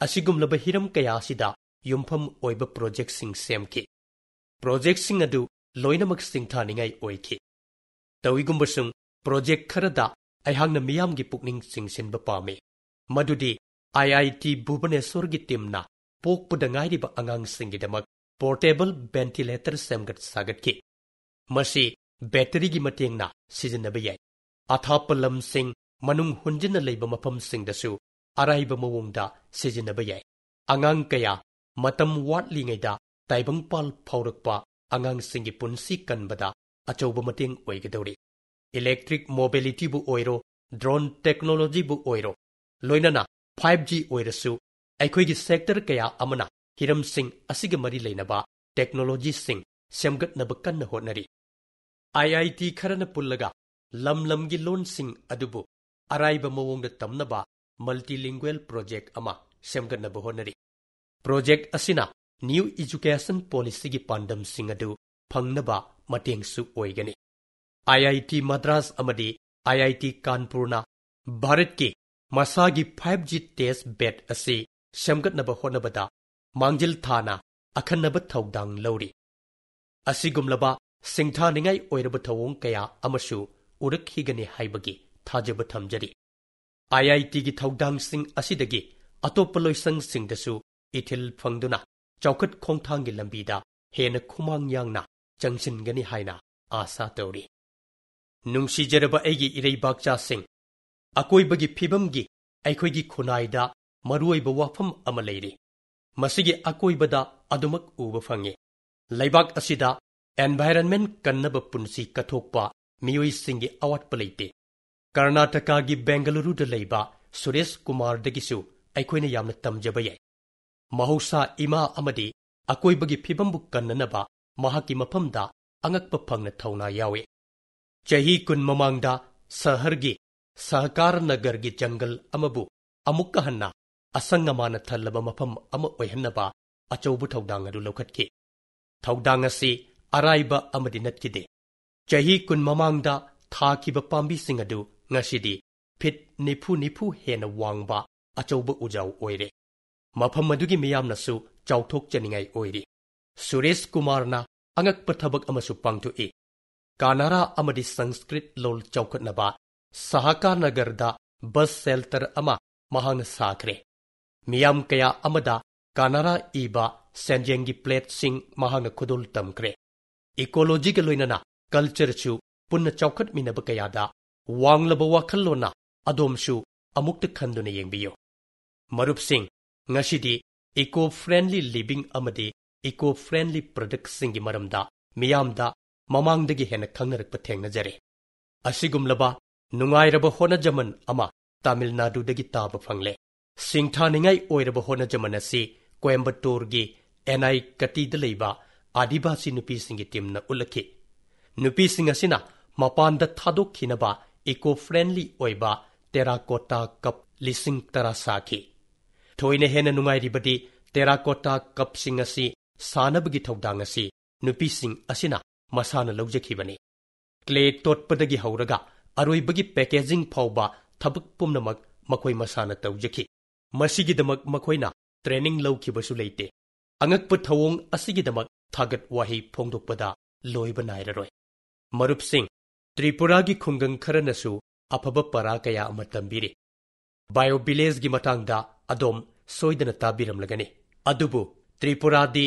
ꯑꯁꯤꯒꯨꯝꯂꯕ ꯍꯤꯔꯝ ꯀꯌꯥ ꯑꯁꯤꯗ ꯌꯨꯝꯐꯝ ꯑꯣꯏꯕ ꯄ꯭ꯔꯣꯖꯦꯛꯠꯁꯤꯡ ꯁꯦꯝꯈꯤ꯫ ꯄ꯭ꯔꯣꯖꯦꯛꯠꯁꯤꯡ ꯑꯗꯨ ꯂꯣꯏꯅꯃꯛ ꯁꯤꯡꯊꯥꯅꯤꯡꯉꯥꯏ ꯑꯣꯏꯈꯤ꯫ ꯇꯧꯏꯒꯨꯝꯕꯁꯨꯡ ꯄ꯭ꯔꯣꯖꯦꯛꯠ ꯈꯔꯗ ꯑꯩꯍꯥꯛꯅ ꯃꯤꯌꯥꯝꯒꯤ ꯄꯨꯛꯅꯤꯡ ꯆꯤꯡꯁꯤꯟꯕ ꯄꯥꯝꯃꯤ, ꯃꯗꯨꯗꯤ IIT ꯚꯨꯕꯅꯦꯁ꯭ꯋꯔꯒꯤ ꯇꯤꯝꯅ ꯄꯣꯛꯄꯗ ꯉꯥꯏꯔꯤꯕ ꯑꯉꯥꯡꯁꯤꯡꯒꯤꯗꯃꯛ ꯄꯣꯔꯇꯦꯕꯜ ꯚꯦꯟꯇꯤꯂꯦꯇꯔ ꯁꯦꯝꯒꯠ ꯁꯥꯒꯠꯈꯤ꯫ ꯃꯁꯤ ꯕꯦꯇꯔꯤꯒꯤ ꯃꯇꯦꯡꯅ ꯁꯤꯖꯤꯟꯅꯕ ꯌꯥꯏ꯫ ꯑꯊꯥꯞꯄ ꯂꯝꯁꯤꯡ, ꯃꯅꯨꯡ ꯍꯨꯟꯖꯤꯟꯅ ꯂꯩꯕ ꯃꯐꯝꯁꯤꯡꯗꯁꯨ ꯑꯔꯥꯏꯕ ꯃꯑꯣꯡꯗ ꯁꯤꯖꯤꯟꯅꯕ ꯌꯥꯏ꯫ ꯑꯉꯥꯡ ꯀꯌꯥ ꯃꯇꯝ ꯋꯥꯠꯂꯤꯉꯩꯗ ꯇꯥꯏꯕꯪꯄꯥꯜ ꯐꯥꯎꯔꯛꯄ ꯑꯉꯥꯡꯁꯤꯡꯒꯤ ꯄꯨꯟꯁꯤ ꯀꯟꯕꯗ ꯑꯆꯧꯕ ꯃꯇꯦꯡ ꯑꯣꯏꯒꯗꯧꯔꯤ꯫ ꯏꯂꯦꯛꯇ꯭ꯔꯤꯛ ꯃꯣꯕꯤꯂꯤꯇꯤꯕꯨ ꯑꯣꯏꯔꯣ, ꯗ꯭ꯔꯣꯟ ꯇꯦꯛꯅꯣꯂꯣꯖꯤꯕꯨ ꯑꯣꯏꯔꯣ, ꯂꯣꯏꯅꯅ 5G ꯑꯣꯏꯔꯁꯨ ꯑꯩꯈꯣꯏꯒꯤ ꯁꯦꯛꯇꯔ ꯀꯌꯥ ꯑꯃꯅ ꯍꯤꯔꯝꯁꯤꯡ ꯑꯁꯤꯒ ꯃꯔꯤ ꯂꯩꯅꯕ ꯇꯦꯛꯅꯣꯂꯣꯖꯤꯁꯤꯡ ꯁꯦꯝꯒꯠꯅꯕ ꯀꯟꯅ ꯍꯣꯠꯅꯔꯤ꯫ IIT ꯈꯔꯅ ꯄꯨꯜꯂꯒ ꯂꯝ-ꯂꯝꯒꯤ ꯂꯣꯟꯁꯤꯡ ꯑꯗꯨꯕꯨ ꯑꯔꯥꯏꯕ ꯃꯑꯣꯡꯗ ꯇꯝꯅꯕ ꯃꯜꯇꯤꯂꯤꯡꯒꯨꯋꯦꯜ ꯄ꯭ꯔꯣꯖꯦꯛꯠ ꯑꯃ ꯁꯦꯝꯒꯠꯅꯕ ꯍꯣꯠꯅꯔꯤ꯫ ꯄ꯭ꯔꯣꯖꯦꯛꯠ ꯑꯁꯤꯅ ꯅ꯭ꯌꯨ ꯏꯖꯨꯀꯦꯁꯟ ꯄꯣꯂꯤꯁꯤꯒꯤ ꯄꯥꯟꯗꯝꯁꯤꯡ ꯑꯗꯨ ꯐꯪꯅꯕ ꯃꯇꯦꯡꯁꯨ ꯑꯣꯏꯒꯅꯤ꯫ IIT ꯃദ്ꯔꯥꯁ ꯑꯃꯗꯤ IIT ꯀꯥꯟꯄꯨꯔꯅ ꯚꯥꯔꯠꯀꯤ ꯃꯁꯥꯒꯤ 5G ꯇꯦꯁꯠ ꯕꯦꯗ ꯑꯁꯤ ꯁꯦꯝꯒꯠꯅꯕ ꯍꯣꯠꯅꯕꯗ ꯃꯥꯡꯖꯤꯜ ꯊꯥꯅ ꯑꯈꯟꯅꯕ ꯊꯧꯗꯥꯡ ꯂꯧꯔꯤ꯫ ꯑꯁꯤꯒꯨꯝꯂꯕ ꯁꯤꯡꯊꯥꯅꯤꯡꯉꯥꯏ ꯑꯣꯏꯔꯕ ꯊꯧꯑꯣꯡ ꯀꯌꯥ ꯑꯃꯁꯨ ꯎꯔꯛꯈꯤꯒꯅꯤ ꯍꯥꯏꯕꯒꯤ ꯊꯥꯖꯕ ꯊꯝꯖꯔꯤ꯫ IITꯒꯤ ꯊꯧꯗꯥꯡꯁꯤꯡ ꯑꯁꯤꯗꯒꯤ ꯑꯇꯣꯞꯄ ꯂꯣꯏꯁꯪꯁꯤꯡꯗꯁꯨ ꯏꯊꯤꯜ ꯐꯪꯗꯨꯅ ꯆꯥꯎꯈꯠ ꯈꯣꯡꯊꯥꯡꯒꯤ ꯂꯝꯕꯤꯗ ꯍꯦꯟꯅ ꯈꯨꯃꯥꯡ ꯌꯥꯡꯅ ꯆꯪꯁꯤꯟꯒꯅꯤ ꯍꯥꯏꯅ ꯑꯥꯁꯥ ꯇꯧꯔꯤ꯫ ꯅꯨꯡꯁꯤꯖꯔꯕ ꯑꯩꯒꯤ ꯏꯔꯩꯕꯥꯛꯆꯥꯁꯤꯡ, ꯑꯀꯣꯏꯕꯒꯤ ꯐꯤꯕꯝꯒꯤ ꯑꯩꯈꯣꯏꯒꯤ ꯈꯨꯟꯅꯥꯏꯗ ꯃꯔꯨꯑꯣꯏꯕ ꯋꯥꯐꯝ ꯑꯃ ꯂꯩꯔꯤ꯫ ꯃꯁꯤꯒꯤ ꯑꯀꯣꯏꯕꯗ ꯑꯗꯨꯃꯛ ꯎꯕ ꯐꯪꯏ꯫ ꯂꯩꯕꯥꯛ ꯑꯁꯤꯗ ꯑꯦꯟꯚꯥꯏꯔꯟꯃꯦꯟꯠ ꯀꯟꯅꯕ ꯄꯨꯟꯁꯤ ꯀꯠꯊꯣꯛꯄ ꯃꯤꯑꯣꯏꯁꯤꯡꯒꯤ ꯑꯋꯥꯠꯄ ꯂꯩꯇꯦ꯫ ꯀꯔꯅꯥꯇꯀꯥꯒꯤ ꯕꯦꯡꯒꯂꯨꯔꯨꯗ ꯂꯩꯕ ꯁꯨꯔꯦꯁ ꯀꯨꯃꯥꯔꯗꯒꯤꯁꯨ ꯑꯩꯈꯣꯏꯅ ꯌꯥꯝꯅ ꯇꯝꯖꯕ ꯌꯥꯏ꯫ ꯃꯍꯧꯁꯥ ꯏꯃꯥ ꯑꯃꯗꯤ ꯑꯀꯣꯏꯕꯒꯤ ꯐꯤꯕꯝꯕꯨ ꯀꯟꯅꯅꯕ ꯃꯍꯥꯛꯀꯤ ꯃꯐꯝꯗ ꯑꯉꯛꯄ ꯐꯪꯅ ꯊꯧꯅꯥ ꯌꯥꯎꯏ꯫ ꯆꯍꯤ 10 ꯃꯃꯥꯡꯗ ꯁꯍꯔꯒꯤ ꯁꯍꯀꯥꯔ ꯅꯒꯔꯒꯤ ꯖꯪꯒꯜ ꯑꯃꯕꯨ ꯑꯃꯨꯛꯀ ꯍꯟꯅ ꯑꯁꯪ ꯑꯃꯥꯟꯅ ꯊꯜꯂꯕ ꯃꯐꯝ ꯑꯃ ꯑꯣꯏꯍꯟꯅꯕ ꯑꯆꯧꯕ ꯊꯧꯗꯥꯡ ꯑꯗꯨ ꯂꯧꯈꯠꯈꯤ꯫ ꯊꯧꯗꯥꯡ ꯑꯁꯤ ꯑꯔꯥꯏꯕ ꯑꯃꯗꯤ ꯅꯠꯈꯤꯗꯦ꯫ ꯆꯍꯤ 10 ꯃꯃꯥꯡꯗ ꯊꯥꯈꯤꯕ ꯄꯥꯝꯕꯤꯁꯤꯡ ꯑꯗꯨ ꯉꯁꯤꯗꯤ ꯐꯤꯠ 90 ꯍꯦꯟꯅ ꯋꯥꯡꯕ ꯑꯆꯧꯕ ꯎꯖꯥꯎ ꯑꯣꯏꯔꯦ꯫ ꯃꯐꯝ ꯑꯗꯨꯒꯤ ꯃꯤꯌꯥꯝꯅꯁꯨ ꯆꯥꯎꯊꯣꯛꯆꯅꯤꯡꯉꯥꯏ ꯑꯣꯏꯔꯤ꯫ ꯁꯨꯔꯦꯁ ꯀꯨꯃꯥꯔꯅ ꯑꯉꯛꯄ ꯊꯕꯛ ꯑꯃꯁꯨ ꯄꯥꯡꯊꯣꯛꯏ꯫ ꯀꯥꯅꯥꯔꯥ ꯑꯃꯗꯤ ꯁꯪꯁꯀ꯭ꯔꯤꯠ ꯂꯣꯜ ꯆꯥꯎꯈꯠꯅꯕ ꯁꯍꯀꯥꯔꯅꯒꯔꯗ ꯕꯁ ꯁꯦꯜꯇꯔ ꯑꯃ ꯃꯍꯥꯛꯅ ꯁꯥꯈ꯭ꯔꯦ꯫ ꯃꯤꯌꯥꯝ ꯀꯌꯥ ꯑꯃꯗ ꯀꯥꯅꯥꯔꯥ ꯏꯕ ꯁꯦꯟꯖꯦꯡꯒꯤ ꯄ꯭ꯂꯦꯠꯁꯤꯡ ꯃꯍꯥꯛꯅ ꯈꯨꯗꯣꯜ ꯇꯝꯈ꯭ꯔꯦ꯫ ꯏꯀꯣꯂꯣꯖꯤꯒ ꯂꯣꯏꯅꯅ ꯀꯜꯆꯔꯁꯨ ꯄꯨꯟꯅ ꯆꯥꯎꯈꯠꯃꯤꯟꯅꯕ ꯀꯌꯥꯗ ꯋꯥꯡꯂꯕ ꯋꯥꯈꯜꯂꯣꯟꯅ ꯑꯗꯣꯝꯁꯨ ꯑꯃꯨꯛꯇ ꯈꯟꯗꯨꯅ ꯌꯦꯡꯕꯤꯌꯨ꯫ ꯃꯔꯨꯞꯁꯤꯡ, ꯉꯁꯤꯗꯤ ꯏꯀꯣ ꯐ꯭ꯔꯦꯟꯂꯤ ꯂꯤꯚꯤꯡ ꯑꯃꯗꯤ ꯏꯀꯣ ꯐ꯭ꯔꯦꯟꯂꯤ ꯄ꯭ꯔꯗꯛꯁꯤꯡꯒꯤ ꯃꯔꯝꯗ ꯃꯤꯌꯥꯝꯗ ꯃꯃꯥꯡꯗꯒꯤ ꯍꯦꯟꯅ ꯈꯪꯅꯔꯛꯄ ꯊꯦꯡꯅꯖꯔꯦ꯫ ꯑꯁꯤꯒꯨꯝꯂꯕ ꯅꯨꯡꯉꯥꯏꯔꯕ ꯍꯣꯠꯅꯖꯃꯟ ꯑꯃ ꯇꯥꯃꯤꯜ ꯅꯥꯗꯨꯗꯒꯤ ꯇꯥꯕ ꯐꯪꯂꯦ꯫ ꯁꯤꯡꯊꯥꯅꯤꯡꯉꯥꯏ ꯑꯣꯏꯔꯕ ꯍꯣꯠꯅꯖꯃꯟ ꯑꯁꯤ ꯀꯣꯌꯝꯕꯇꯣꯔꯒꯤ ꯑꯦꯟꯑꯥꯏ ꯀꯇꯤꯗ ꯂꯩꯕ ꯑꯥꯗꯤꯕꯥꯁꯤ ꯅꯨꯄꯤꯁꯤꯡꯒꯤ ꯇꯤꯝꯅ ꯎꯠꯂꯛꯈꯤ꯫ ꯅꯨꯄꯤꯁꯤꯡ ꯑꯁꯤꯅ ꯃꯄꯥꯟꯗ ꯊꯥꯗꯣꯛꯈꯤꯅꯕ ꯏꯀꯣ ꯐ꯭ꯔꯦꯟꯂꯤ ꯑꯣꯏꯕ ꯇꯦꯔꯥꯀꯣꯇꯥ ꯀꯞ 10,000 ꯁꯥꯈꯤ꯫ ꯊꯣꯏꯅ ꯍꯦꯟꯅ ꯅꯨꯡꯉꯥꯏꯔꯤꯕꯗꯤ ꯇꯦꯔꯥꯀꯣꯇꯥ ꯀꯞꯁꯤꯡ ꯑꯁꯤ ꯁꯥꯅꯕꯒꯤ ꯊꯧꯗꯥꯡ ꯑꯁꯤ ꯅꯨꯄꯤꯁꯤꯡ ꯑꯁꯤꯅ ꯃꯁꯥꯅ ꯂꯧꯖꯈꯤꯕꯅꯤ꯫ ꯀ꯭ꯂꯦ ꯇꯣꯠꯄꯗꯒꯤ ꯍꯧꯔꯒ ꯑꯔꯣꯏꯕꯒꯤ ꯄꯦꯀꯦꯖꯤꯡ ꯐꯥꯎꯕ ꯊꯕꯛ ꯄꯨꯝꯅꯃꯛ ꯃꯈꯣꯏ ꯃꯁꯥꯅ ꯇꯧꯖꯈꯤ꯫ ꯃꯁꯤꯒꯤꯗꯃꯛ ꯃꯈꯣꯏꯅ ꯇ꯭ꯔꯦꯅꯤꯡ ꯂꯧꯈꯤꯕꯁꯨ ꯂꯩꯇꯦ꯫ ꯑꯉꯛꯄ ꯊꯧꯑꯣꯡ ꯑꯁꯤꯒꯤꯗꯃꯛ ꯊꯥꯒꯠ ꯋꯥꯍꯩ ꯐꯣꯡꯗꯣꯛꯄꯗ ꯂꯣꯏꯕ ꯅꯥꯏꯔꯔꯣꯏ꯫ ꯃꯔꯨꯞꯁꯤꯡ, ꯇ꯭ꯔꯤꯄꯨꯔꯥꯒꯤ ꯈꯨꯡꯒꯪ ꯈꯔꯅꯁꯨ ꯑꯐꯕ ꯄꯔꯥ ꯀꯌꯥ ꯑꯃ ꯇꯝꯕꯤꯔꯤ꯫ ꯕꯥꯏꯑꯣꯚꯤꯂꯦꯖꯒꯤ ꯃꯇꯥꯡꯗ ꯑꯗꯣꯝ ꯁꯣꯏꯗꯅ ꯇꯥꯕꯤꯔꯝꯂꯒꯅꯤ꯫ ꯑꯗꯨꯕꯨ ꯇ꯭ꯔꯤꯄꯨꯔꯥꯗꯤ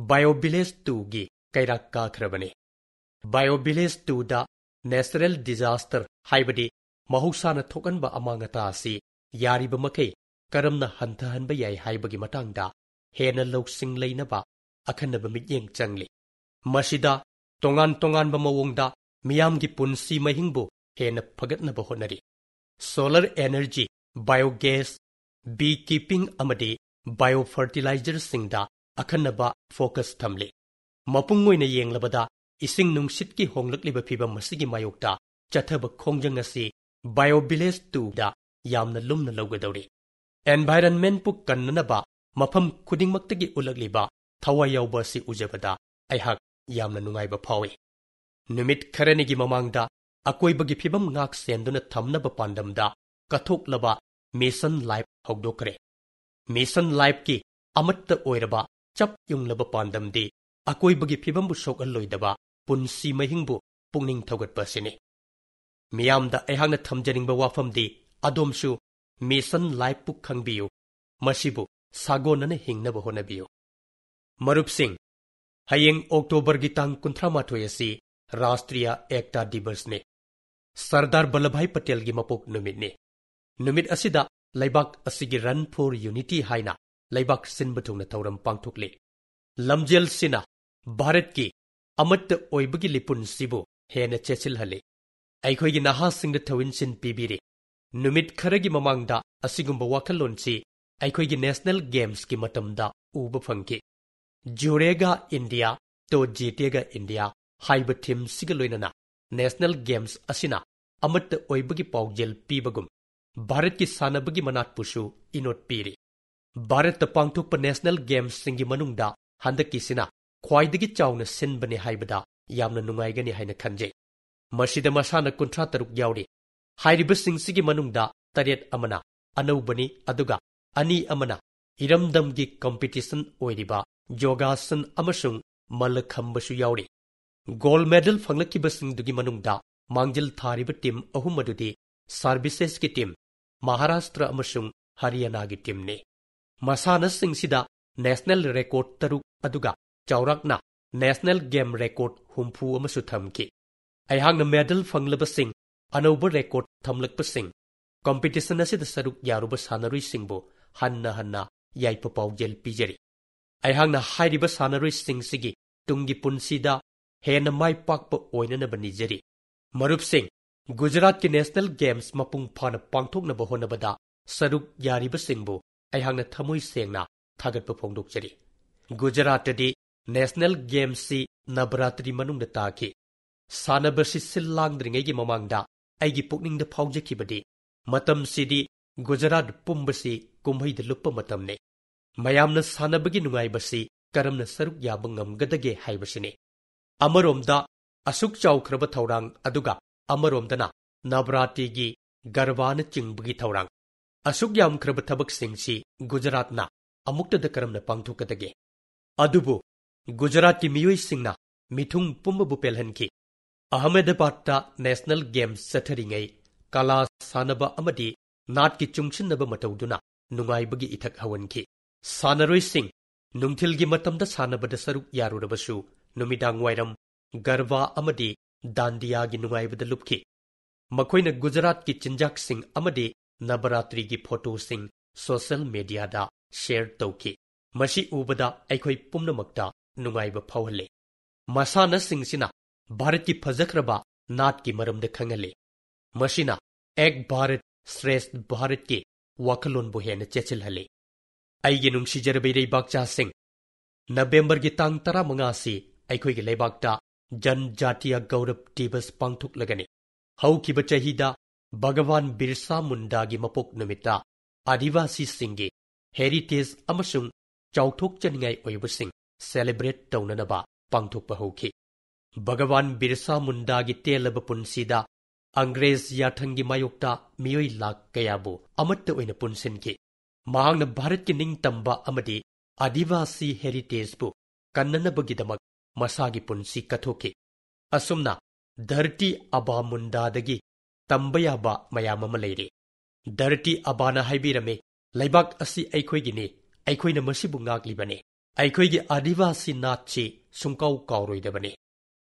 ꯕꯥꯏꯑꯣꯚꯤꯂꯦꯖ 2ꯒꯤ ꯀꯩꯔꯥꯛ ꯀꯥꯈ꯭ꯔꯕꯅꯤ꯫ ꯕꯥꯏꯑꯣꯚꯤꯂꯦꯖ 2ꯗ ꯅꯦꯆꯔꯦꯜ ꯗꯤꯖꯥꯁꯇꯔ ꯍꯥꯏꯕꯗꯤ ꯃꯍꯧꯁꯥꯅ ꯊꯣꯛꯍꯟꯕ ꯑꯃꯥꯡ ꯑꯇꯥ ꯑꯁꯤ ꯌꯥꯔꯤꯕ ꯃꯈꯩ ꯀꯔꯝꯅ ꯍꯟꯊꯍꯟꯕ ꯌꯥꯏ ꯍꯥꯏꯕꯒꯤ ꯃꯇꯥꯡꯗ ꯍꯦꯟꯅ ꯂꯧꯁꯤꯡ ꯂꯩꯅꯕ ꯑꯈꯟꯅꯕ ꯃꯤꯠꯌꯦꯡ ꯆꯪꯂꯤ꯫ ꯃꯁꯤꯗ ꯇꯣꯉꯥꯟ ꯇꯣꯉꯥꯟꯕ ꯃꯑꯣꯡꯗ ꯃꯤꯌꯥꯝꯒꯤ ꯄꯨꯟꯁꯤ ꯃꯍꯤꯡꯕꯨ ꯍꯦꯟꯅ ꯐꯒꯠꯅꯕ ꯍꯣꯠꯅꯔꯤ꯫ ꯁꯣꯂꯔ ꯑꯦꯅꯔꯖꯤ, ꯕꯥꯏꯑꯣꯒꯦꯁ, ꯕꯤ ꯀꯤꯄꯤꯡ ꯑꯃꯗꯤ ꯕꯥꯏꯑꯣꯐꯔꯇꯤꯂꯥꯏꯖꯔꯁꯤꯡꯗ ꯑꯈꯟꯅꯕ ꯐꯣꯀꯁ ꯊꯝꯂꯤ꯫ ꯃꯄꯨꯡ ꯑꯣꯏꯅ ꯌꯦꯡꯂꯕꯗ ꯏꯁꯤꯡ ꯅꯨꯡꯁꯤꯠꯀꯤ ꯍꯣꯡꯂꯛꯂꯤꯕ ꯐꯤꯚꯝ ꯑꯁꯤꯒꯤ ꯃꯥꯌꯣꯛꯇ ꯆꯠꯊꯕ ꯈꯣꯡꯖꯪ ꯑꯁꯤ ꯕꯥꯏꯑꯣꯚꯤꯂꯦꯖ 2ꯗ ꯌꯥꯝꯅ ꯂꯨꯝꯅ ꯂꯧꯒꯗꯧꯔꯤ꯫ ꯑꯦꯟꯚꯥꯏꯔꯟꯃꯦꯟꯠꯄꯨ ꯀꯟꯅꯅꯕ ꯃꯐꯝ ꯈꯨꯗꯤꯡꯃꯛꯇꯒꯤ ꯎꯠꯂꯛꯂꯤꯕ ꯊꯋꯥꯏ ꯌꯥꯎꯕ ꯑꯁꯤ ꯎꯖꯕꯗ ꯑꯩꯍꯥꯛ ꯌꯥꯝꯅ ꯅꯨꯡꯉꯥꯏꯕ ꯐꯥꯎꯏ꯫ ꯅꯨꯃꯤꯠ ꯈꯔꯅꯤꯒꯤ ꯃꯃꯥꯡꯗ ꯑꯀꯣꯏꯕꯒꯤ ꯐꯤꯕꯝ ꯉꯥꯛ ꯁꯦꯟꯗꯨꯅ ꯊꯝꯅꯕ ꯄꯥꯟꯗꯝꯗ ꯀꯠꯊꯣꯛꯂꯕ ꯃꯤꯁꯟ ꯂꯥꯏꯐ ꯍꯧꯗꯣꯛꯈ꯭ꯔꯦ꯫ ꯃꯤꯁꯟ ꯂꯥꯏꯐꯀꯤ ꯑꯃꯠꯇ ꯑꯣꯏꯔꯕ ꯆꯞ ꯌꯨꯡꯂꯕ ꯄꯥꯟꯗꯝꯗꯤ ꯑꯀꯣꯏꯕꯒꯤ ꯐꯤꯕꯝꯕꯨ ꯁꯣꯛꯍꯜꯂꯣꯏꯗꯕ ꯄꯨꯟꯁꯤ ꯃꯍꯤꯡꯕꯨ ꯄꯨꯛꯅꯤꯡ ꯊꯧꯒꯠꯄ ꯑꯁꯤꯅꯤ꯫ ꯃꯤꯌꯥꯝꯗ ꯑꯩꯍꯥꯛꯅ ꯊꯝꯖꯅꯤꯡꯕ ꯋꯥꯐꯝꯗꯤ ꯑꯗꯣꯝꯁꯨ ꯃꯤꯁꯟ ꯂꯥꯏꯐꯄꯨ ꯈꯪꯕꯤꯌꯨ, ꯃꯁꯤꯕꯨ ꯁꯥꯒꯣꯟꯅꯅ ꯍꯤꯡꯅꯕ ꯍꯣꯠꯅꯕꯤꯌꯨ꯫ ꯃꯔꯨꯞꯁꯤꯡ, ꯍꯌꯦꯡ ꯑꯣꯛꯇꯣꯕꯔꯒꯤ ꯇꯥꯡ 38 ꯑꯁꯤ ꯔꯥꯁꯇ꯭ꯔꯤꯌꯥ ꯑꯦꯛꯇꯥ ꯗꯤꯕꯁꯅꯤ꯫ ꯁꯔꯗꯥꯔ ꯚꯜꯂꯚꯚꯥꯏ ꯄꯇꯦꯜꯒꯤ ꯃꯄꯣꯛ ꯅꯨꯃꯤꯠꯅꯤ꯫ ꯅꯨꯃꯤꯠ ꯑꯁꯤꯗ ꯂꯩꯕꯥꯛ ꯑꯁꯤꯒꯤ ꯔꯟ ꯐꯣꯔ ꯌꯨꯅꯤꯇꯤ ꯍꯥꯏꯅ ꯂꯩꯕꯥꯛ ꯁꯤꯟꯕ ꯊꯨꯡꯅ ꯊꯧꯔꯝ ꯄꯥꯡꯊꯣꯛꯂꯤ꯫ ꯂꯝꯖꯦꯜꯁꯤꯅ ꯚꯥꯔꯠꯀꯤ ꯑꯃꯠꯇ ꯑꯣꯏꯕꯒꯤ ꯂꯤꯄꯨꯟꯁꯤꯕꯨ ꯍꯦꯟꯅ ꯆꯦꯠꯁꯤꯜꯍꯜꯂꯤ꯫ ꯑꯩꯈꯣꯏꯒꯤ ꯅꯍꯥꯁꯤꯡꯗ ꯊꯧꯏꯟꯁꯤꯟ ꯄꯤꯕꯤꯔꯤ꯫ ꯅꯨꯃꯤꯠ ꯈꯔꯒꯤ ꯃꯃꯥꯡꯗ ꯑꯁꯤꯒꯨꯝꯕ ꯋꯥꯈꯜꯂꯣꯟꯁꯤ ꯑꯩꯈꯣꯏꯒꯤ ꯅꯦꯁꯅꯦꯜ ꯒꯦꯝꯁꯀꯤ ꯃꯇꯝꯗ ꯎꯕ ꯐꯪꯈꯤ꯫ ꯖꯨꯔꯦꯒꯥ ꯏꯟꯗꯤꯌꯥ ꯇꯣ ꯖꯤꯇꯦꯒꯥ ꯏꯟꯗꯤꯌꯥ ꯍꯥꯏꯕ ꯊꯤꯝꯁꯤꯒ ꯂꯣꯏꯅꯅ ꯅꯦꯁꯅꯦꯜ ꯒꯦꯝꯁ ꯑꯁꯤꯅ ꯑꯃꯠꯇ ꯑꯣꯏꯕꯒꯤ ꯄꯥꯎꯖꯦꯜ ꯄꯤꯕꯒꯨꯝ ꯚꯥꯔꯠꯀꯤ ꯁꯥꯟꯅꯕꯒꯤ ꯃꯅꯥꯠꯄꯨꯁꯨ ꯏꯅꯣꯠ ꯄꯤꯔꯤ꯫ ꯚꯥꯔꯠꯇ ꯄꯥꯡꯊꯣꯛꯄ ꯅꯦꯁꯅꯦꯜ ꯒꯦꯝꯁꯁꯤꯡꯒꯤ ꯃꯅꯨꯡꯗ ꯍꯟꯗꯛꯀꯤꯁꯤꯅ ꯈ꯭ꯋꯥꯏꯗꯒꯤ ꯆꯥꯎꯅ ꯁꯤꯟꯕꯅꯤ ꯍꯥꯏꯕꯗ ꯌꯥꯝꯅ ꯅꯨꯡꯉꯥꯏꯒꯅꯤ ꯍꯥꯏꯅ ꯈꯟꯖꯩ꯫ ꯃꯁꯤꯗ ꯃꯁꯥꯟꯅ 33 ꯌꯥꯎꯔꯤ꯫ ꯍꯥꯏꯔꯤꯕꯁꯤꯡꯁꯤꯒꯤ ꯃꯅꯨꯡꯗ 7 ꯑꯃꯅ ꯑꯅꯧꯕꯅꯤ, ꯑꯗꯨꯒ 2 ꯑꯃꯅ ꯏꯔꯝꯗꯝꯒꯤ ꯀꯝꯄꯤꯇꯤꯁꯟ ꯑꯣꯏꯔꯤꯕ ꯌꯣꯒꯥꯁꯟ ꯑꯃꯁꯨꯡ ꯃꯜꯂꯈꯝꯕꯁꯨ ꯌꯥꯎꯔꯤ꯫ ꯒꯣꯜꯗ ꯃꯦꯗꯜ ꯐꯪꯂꯛꯈꯤꯕꯁꯤꯡꯗꯨꯒꯤ ꯃꯅꯨꯡꯗ ꯃꯥꯡꯖꯤꯜ ꯊꯥꯔꯤꯕ ꯇꯤꯝ 3 ꯑꯗꯨꯗꯤ ꯁꯥꯔꯚꯤꯁꯦꯁꯀꯤ ꯇꯤꯝ, ꯃꯍꯥꯔꯥꯁꯇ꯭ꯔ ꯑꯃꯁꯨꯡ ꯍꯔꯤꯌꯥꯅꯥꯒꯤ ꯇꯤꯝꯅꯤ꯫ ꯃꯁꯥꯟꯅꯁꯤꯡꯁꯤꯗ ꯅꯦꯁꯅꯦꯜ ꯔꯦꯀꯣꯔꯗ 3 ꯑꯗꯨꯒ ꯆꯥꯎꯔꯥꯛꯅ ꯅꯦꯁꯅꯦꯜ ꯒꯦꯝ ꯔꯦꯀꯣꯔꯗ 60 ꯑꯃꯁꯨ ꯊꯝꯈꯤ꯫ ꯑꯩꯍꯥꯛꯅ ꯃꯦꯗꯜ ꯐꯪꯂꯕꯁꯤꯡ, ꯑꯅꯧꯕ ꯔꯦꯀꯣꯔꯗ ꯊꯝꯂꯛꯄꯁꯤꯡ, ꯀꯝꯄꯤꯇꯤꯁꯟ ꯑꯁꯤꯗ ꯁꯔꯨꯛ ꯌꯥꯔꯨꯕ ꯁꯥꯟꯅꯔꯣꯏꯁꯤꯡꯕꯨ ꯍꯟꯅ ꯍꯟꯅ ꯌꯥꯏꯐ ꯄꯥꯎꯖꯦꯜ ꯄꯤꯖꯔꯤ꯫ ꯑꯩꯍꯥꯛꯅ ꯍꯥꯏꯔꯤꯕ ꯁꯥꯟꯅꯔꯣꯏꯁꯤꯡꯁꯤꯒꯤ ꯇꯨꯡꯒꯤ ꯄꯨꯟꯁꯤꯗ ꯍꯦꯟꯅ ꯃꯥꯏ ꯄꯥꯛꯄ ꯑꯣꯏꯅꯅꯕ ꯅꯤꯖꯔꯤ꯫ ꯃꯔꯨꯞꯁꯤꯡ, ꯒꯨꯖꯔꯥꯠꯀꯤ ꯅꯦꯁꯅꯦꯜ ꯒꯦꯝꯁ ꯃꯄꯨꯡ ꯐꯥꯅ ꯄꯥꯡꯊꯣꯛꯅꯕ ꯍꯣꯠꯅꯕꯗ ꯁꯔꯨꯛ ꯌꯥꯔꯤꯕꯁꯤꯡꯕꯨ ꯑꯩꯍꯥꯛꯅ ꯊꯃꯣꯏ ꯁꯦꯡꯅ ꯊꯥꯒꯠꯄ ꯐꯣꯡꯗꯣꯛꯆꯔꯤ꯫ ꯒꯨꯖꯔꯥꯠꯇꯗꯤ ꯅꯦꯁꯅꯦꯜ ꯒꯦꯝꯁꯁꯤ ꯅꯕꯔꯥꯇ꯭ꯔꯤ ꯃꯅꯨꯡꯗ ꯇꯥꯈꯤ꯫ ꯁꯥꯟꯅꯕꯁꯤ ꯁꯤꯜ ꯂꯥꯡꯗ꯭ꯔꯤꯉꯩꯒꯤ ꯃꯃꯥꯡꯗ ꯑꯩꯒꯤ ꯄꯨꯛꯅꯤꯡꯗ ꯐꯥꯎꯖꯈꯤꯕꯗꯤ ꯃꯇꯝꯁꯤꯗꯤ ꯒꯨꯖꯔꯥꯠ ꯄꯨꯝꯕꯁꯤ ꯀꯨꯝꯍꯩꯗ ꯂꯨꯞꯄ ꯃꯇꯝꯅꯤ꯫ ꯃꯌꯥꯝꯅ ꯁꯥꯟꯅꯕꯒꯤ ꯅꯨꯡꯉꯥꯏꯕꯁꯤ ꯀꯔꯝꯅ ꯁꯔꯨꯛ ꯌꯥꯕ ꯉꯝꯒꯗꯒꯦ ꯍꯥꯏꯕꯁꯤꯅꯤ꯫ ꯑꯃꯔꯣꯝꯗ ꯑꯁꯨꯛ ꯆꯥꯎꯈ꯭ꯔꯕ ꯊꯧꯔꯥꯡ, ꯑꯗꯨꯒ ꯑꯃꯔꯣꯝꯗꯅ ꯅꯕꯔꯥꯇ꯭ꯔꯤꯒꯤ ꯒꯔꯕꯥꯅꯆꯤꯡꯕꯒꯤ ꯊꯧꯔꯥꯡ, ꯑꯁꯨꯛ ꯌꯥꯝꯈ꯭ꯔꯕ ꯊꯕꯛꯁꯤꯡꯁꯤ ꯒꯨꯖꯔꯥꯠꯅ ꯑꯃꯨꯛꯇꯗ ꯀꯔꯝꯅ ꯄꯥꯡꯊꯣꯛꯀꯗꯒꯦ? ꯑꯗꯨꯕꯨ ꯒꯨꯖꯔꯥꯠꯀꯤ ꯃꯤꯑꯣꯏꯁꯤꯡꯅ ꯃꯤꯊꯨꯡ ꯄꯨꯝꯕꯕꯨ ꯄꯦꯜꯍꯟꯈꯤ꯫ Ahmedabadta National Games Saturday Kala Sanaba Amadi Natki Chungchinaba Matauduna Nungaibagi Itak Hawanki Sanaroi Singh Nungtilgi Matamda Sanabada Saruk Yarurabasu Numidang Wairam Garva Amadi Dandiagi Nungaibada Lupki Makoina Gujarat ki Chinjak Singh Amadi Nabaratri ki photo Singh social media da share tauki Mashi ubada Aikoi Pumnamakta Nungaiba Pawale Masana Singh Sina Bharat ki Fazakraba Nat ki Maramda Khangale Mashina Ek Bharat Shrest Bharat ki Wakalon Buhena Chechil Hale Aigi Nungsi Jarabirei Bakcha Singh November ki Tang Tara Mangasi Aikoi ki Lebakta Jan Jatiya Gaurab Divas Pangthuk Lagani Hau ki Bachahida Bhagavan Birsa Munda gi Mapok Numita Adivasi Singhi Heritage Amasung Chauthok Chaningai Oibasing Celebrate Taunanaba Pangthuk Bahauki Bhagavan Birsa Munda gi Telaba Punsida Angrez Yathangi Mayokta Miyoi Lak Kayabu Amatta Oina Punsinki Mahangna Bharat ki Ningtamba Amadi Adivasi Heritage Bu Kannanabagidamak Masagi Punsi Kathoki Asumna Dharti Aba Munda Dagi Tambayaba Mayamama Lady Dharti Abana Haibirame Laibak Asi Aikoigini Aikoina Masibungak Libane Aikoigi Adivasi Nachi Sunkau Kauroidabane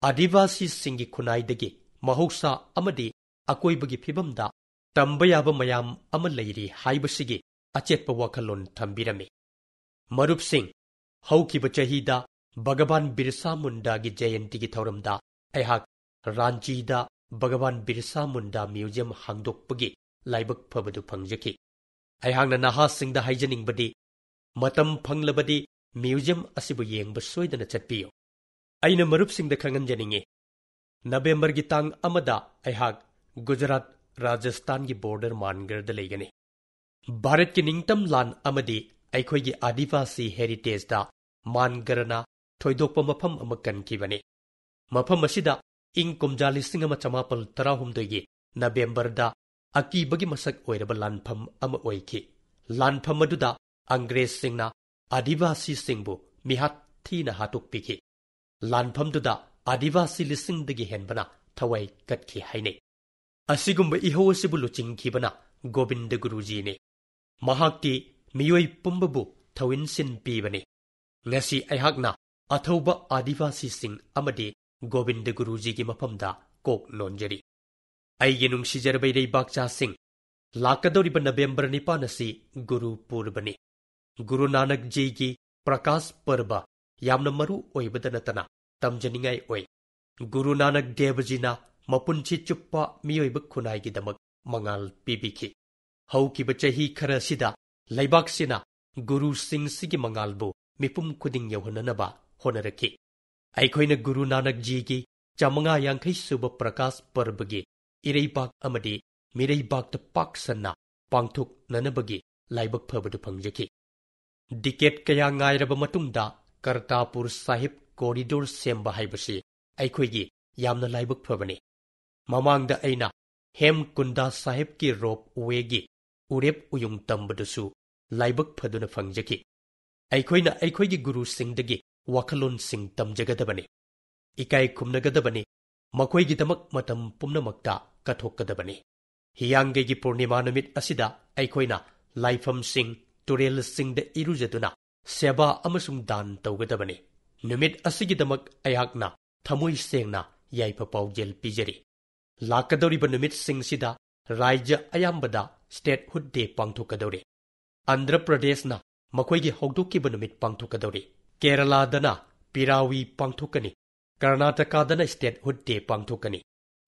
Adivasi Singi Kunai Dagi Mahoksa Amadi Akoibagi Pibamda Tambayaba Mayam Amalayri Haibasigi Achetpa Wakalon Tambirame Marup Singh Hauki Bachahida Bhagavan Birsa Munda gi Jayantigi Thauramda Aihak Ranchida Bhagavan Birsa Munda Museum Hangdokpagi Laibak Pabadu Pangjaki Aihangna Naha Singda Haijaning Badi Matam Panglabadi Museum Asibu Yengba Soidana Chatpiyo Aina Marup Singda Khangan Janingi November gi Tang Amada Aihak Gujarat Rajasthan gi border Mangarda Legani Bharat ki Ningtam Lan Amadi Aikoigi Adivasi Heritage da Mangarana Thoidokpa Mafam Amakan Kibani Mafam Asida Ing Kumjali Singama Chamapal Tarahumdoigi November da Aki Bagi Masak Oiraba Lanpham Ama Oiki Lanpham Aduda Angrez Singna Adivasi Singbu Mihat Thina Hatuk Piki Lanpham Duda Adivasi Lisingdagi Henbana Thawai Katki Haine Asigumba Iho Sibulu Chingkibana Govinda Guruji ne Mahakti Miyoi Pumbabu Thawin Sin Pibane Ngasi Aihakna Athauba Adivasi Sing Amadi Govinda Guruji ki Mapamda Kok Nonjari Aigenung Sijarabay Bakcha Singh Lakadoriba November Nipanasi Guru Purbani Guru Nanak Ji ki Prakash Parba Yamna Maru Oibadanatana Tamjaningai Oi Guru Nanak Devajina Mapunchi Chuppa Mioibak Kunai Gidamak Mangal Pibiki Hauki Bachahi Karasida Laibak Sina Guru Singh Sigi Mangalbu Mipum Kuding Yohananaba Honaraki Aikoina Guru Nanak Ji ki Chamanga Yankai Suba Prakash Parbagi Ireibak Amadi Mireibak the Paksana Pangtuk Nanabagi Laibak Pabadu Pangjaki Diket Kaya Ngairaba Matunda Kartapur Sahib Corridor Semba Haibasi Aikoigi Yamna Laibak Pabani Mamangda Aina Hem Kunda Sahib ki Rope Wegi Urep Uyung Tambadusu Laibak Paduna Pangjaki Aikoina Aikoigi Guru Singdagi Wakalon Sing Tamjagadabani Ikai Kumnagadabani Makoigi Damak Matam Pumnamakta Katokadabani Hiyangegi Purnima Namit Asida Aikoina Laifam Sing Turel Sing de Irujaduna Seba Amasung Dan Taugadabani Numit Asigidamak Ayakna Thamui Sengna Yaipa Paujel Pijari Lakadoriba Numit Sing Sida Raija Ayambada Statehood Day Pangtokadori Andhra Pradesh na Makoigi Hogdukiba Numit Pangtokadori Kerala Dana Pirawi Pangtokani Karnataka Dana Statehood Day Pangtokani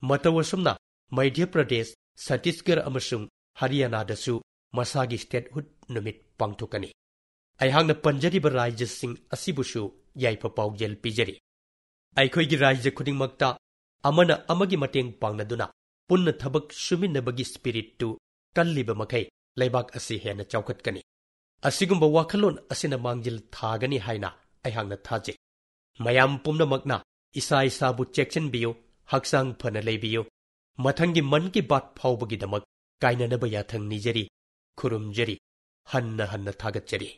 Matawasumna Madhya Pradesh Chhattisgarh amasung Haryana dasu Masagi Statehood Numit Pangtokani Aihangna Panjariba Raija Sing Asibusu Yaipa Paujel Pijari Aikoigi Raija Kudingmakta Amana Amagi Mateng Pangnaduna Punna Thabak Suminabagi Spirit tu Kalliba Makai Laibak Asi Hena Chaukatkani Asigumba Wakalon Asina Mangjil Thagani Haina Aihangna Thaje Mayam Pumna Magna Isai Sabu Chection Bio Haksang Pana Lebiyo Matangi Manki Bat Paubagidamak Kaina Nabayathang Nijari Kurum Jari Hanna Hanna Thagatjari